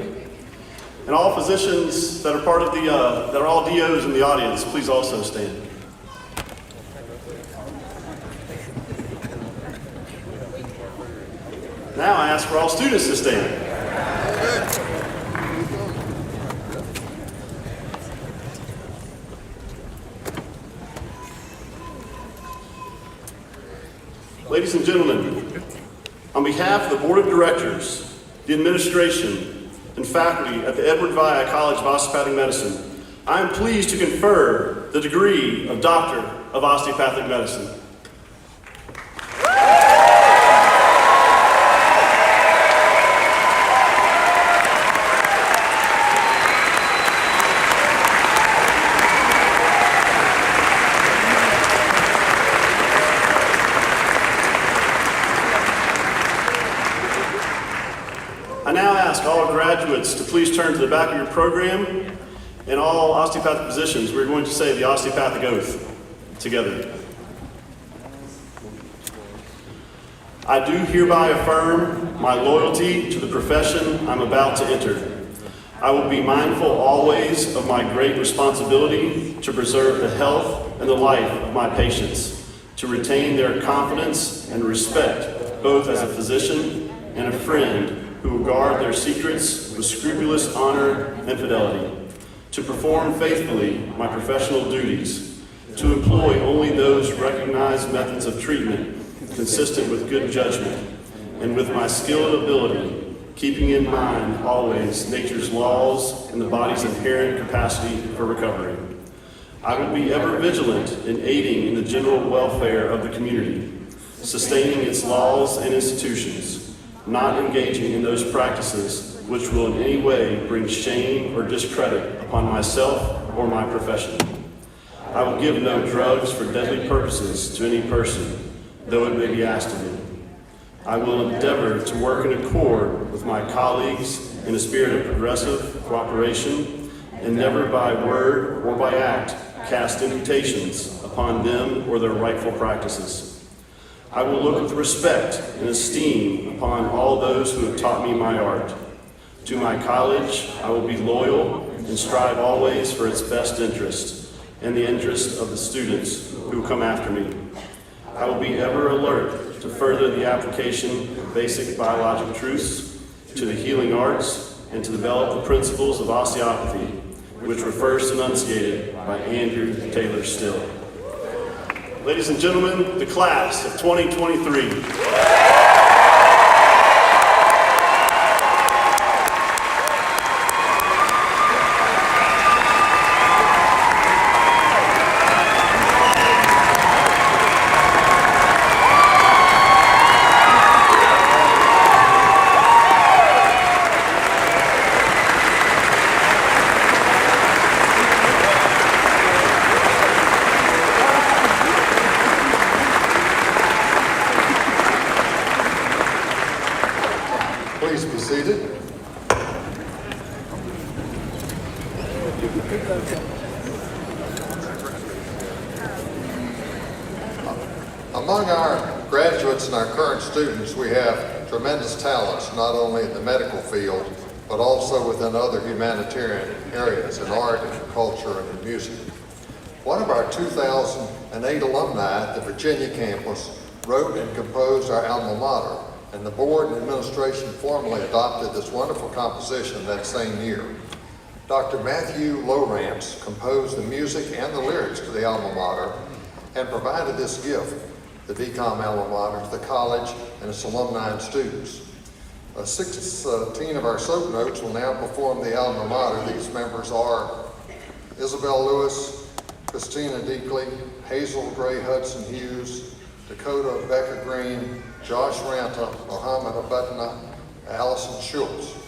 And all physicians that are part of that are all DOs in the audience, please also stand. Now I ask for all students to stand. Ladies and gentlemen, on behalf of the Board of Directors, the administration, and faculty at the Edward Via College of Osteopathic Medicine, I am pleased to confer the degree of Doctor of Osteopathic Medicine. I now ask all graduates to please turn to the back of your program, and all osteopathic physicians, we're going to say the osteopathic oath together. I do hereby affirm my loyalty to the profession I'm about to enter. I will be mindful always of my great responsibility to preserve the health and the life of my patients, to retain their confidence and respect, both as a physician and a friend who will guard their secrets with scrupulous honor and fidelity, to perform faithfully my professional duties, to employ only those recognized methods of treatment consistent with good judgment, and with my skill and ability, keeping in mind always nature's laws and the body's inherent capacity for recovery. I will be ever vigilant in aiding in the general welfare of the community, sustaining its laws and institutions, not engaging in those practices which will in any way bring shame or discredit upon myself or my profession. I will give no drugs for deadly purposes to any person, though it may be asked of me. I will endeavor to work in accord with my colleagues in a spirit of progressive cooperation, and never by word or by act cast imputations upon them or their rightful practices. I will look with respect and esteem upon all those who have taught me my art. To my college, I will be loyal and strive always for its best interest and the interest of the students who come after me. I will be ever alert to further the application of basic biologic truths to the healing arts and to develop the principles of osteopathy, which were first enunciated by Andrew Taylor Still. Ladies and gentlemen, the class of 2023. seated. Among our graduates and our current students, we have tremendous talents, not only in the medical field, but also within other humanitarian areas in art and culture and in music. One of our 2008 alumni at the Virginia campus wrote and composed our alma mater, and the board and administration formally adopted this wonderful composition that same year. Dr. Matthew Lowrance composed the music and the lyrics to the alma mater and provided this gift, the VCOM alma mater, to the college and its alumni and students. 16 of our soap notes will now perform the alma mater. These members are Isabel Lewis, Christina Deakley, Hazel Gray Hudson Hughes, Dakota Becker Green, Josh Ranta, Mohammed Abedna, Allison Schultz.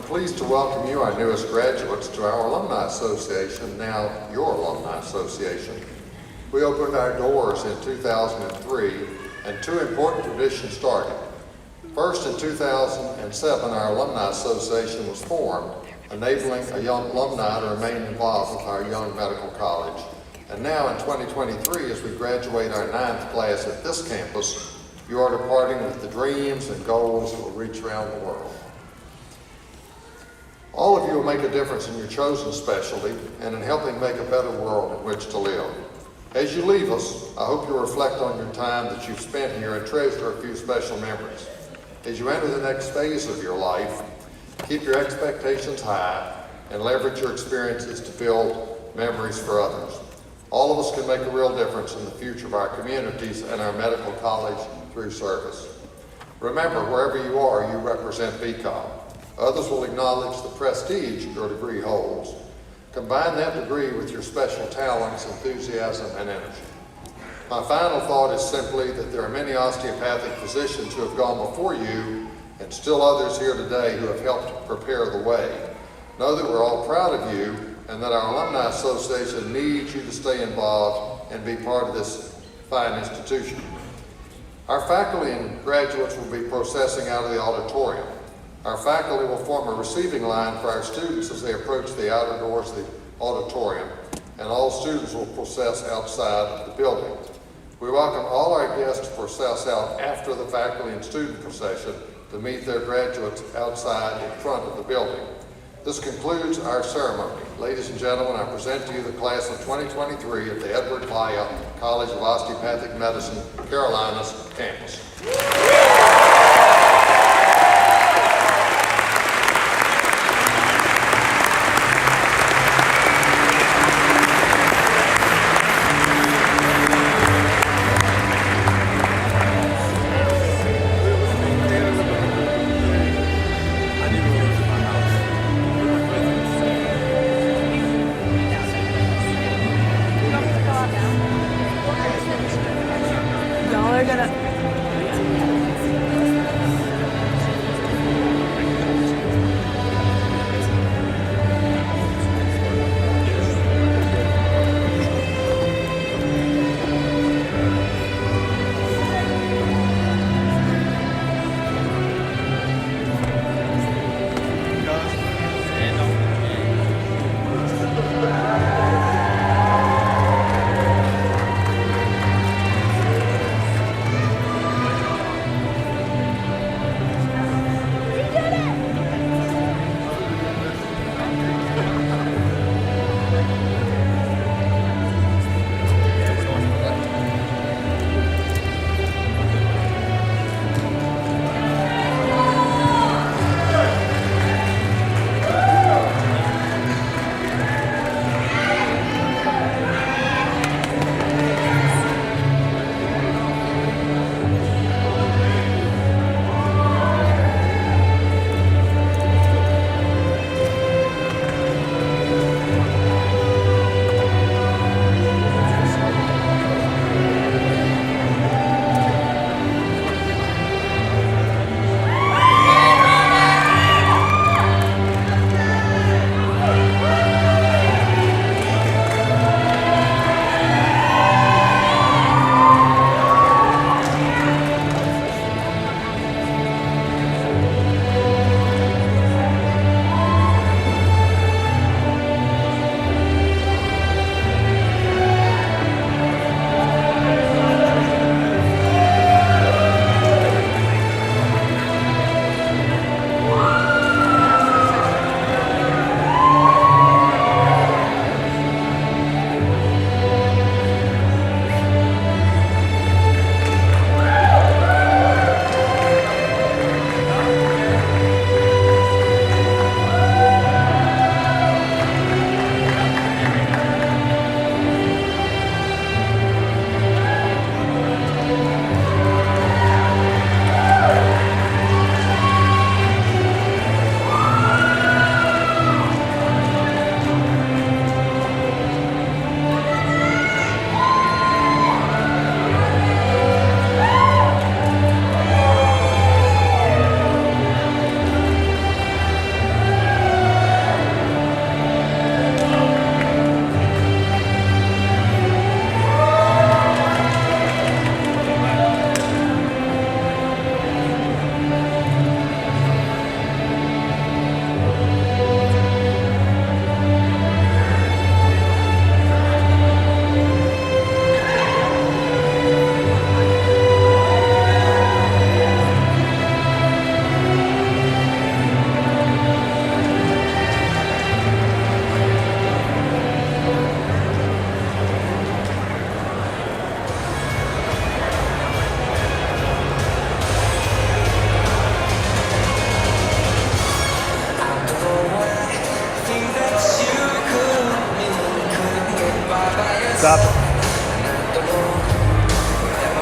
Pleased to welcome you, our newest graduates, to our Alumni Association, now your Alumni Association. We opened our doors in 2003, and two important traditions started. First, in 2007, our Alumni Association was formed, enabling a young alumni to remain involved with our young medical college. And now in 2023, as we graduate our 9th class at this campus, you are departing with the dreams and goals that will reach around the world. All of you will make a difference in your chosen specialty and in helping make a better world in which to live. As you leave us, I hope you'll reflect on your time that you've spent here and treasure a few special memories. As you enter the next phase of your life, keep your expectations high, and leverage your experiences to build memories for others. All of us can make a real difference in the future of our communities and our medical college through service. Remember, wherever you are, you represent VCOM. Others will acknowledge the prestige your degree holds. Combine that degree with your special talents, enthusiasm, and energy. My final thought is simply that there are many osteopathic physicians who have gone before you, and still others here today who have helped prepare the way. Know that we're all proud of you, and that our Alumni Association needs you to stay involved and be part of this fine institution. Our faculty and graduates will be processing out of the auditorium. Our faculty will form a receiving line for our students as they approach the outer doors of the auditorium, and all students will process outside the building. We welcome all our guests to process out after the faculty and student procession to meet their graduates outside in front of the building. This concludes our ceremony. Ladies and gentlemen, I present to you the class of 2023 at the Edward Playa College of Osteopathic Medicine, Carolinas campus. Y'all are gonna Stop.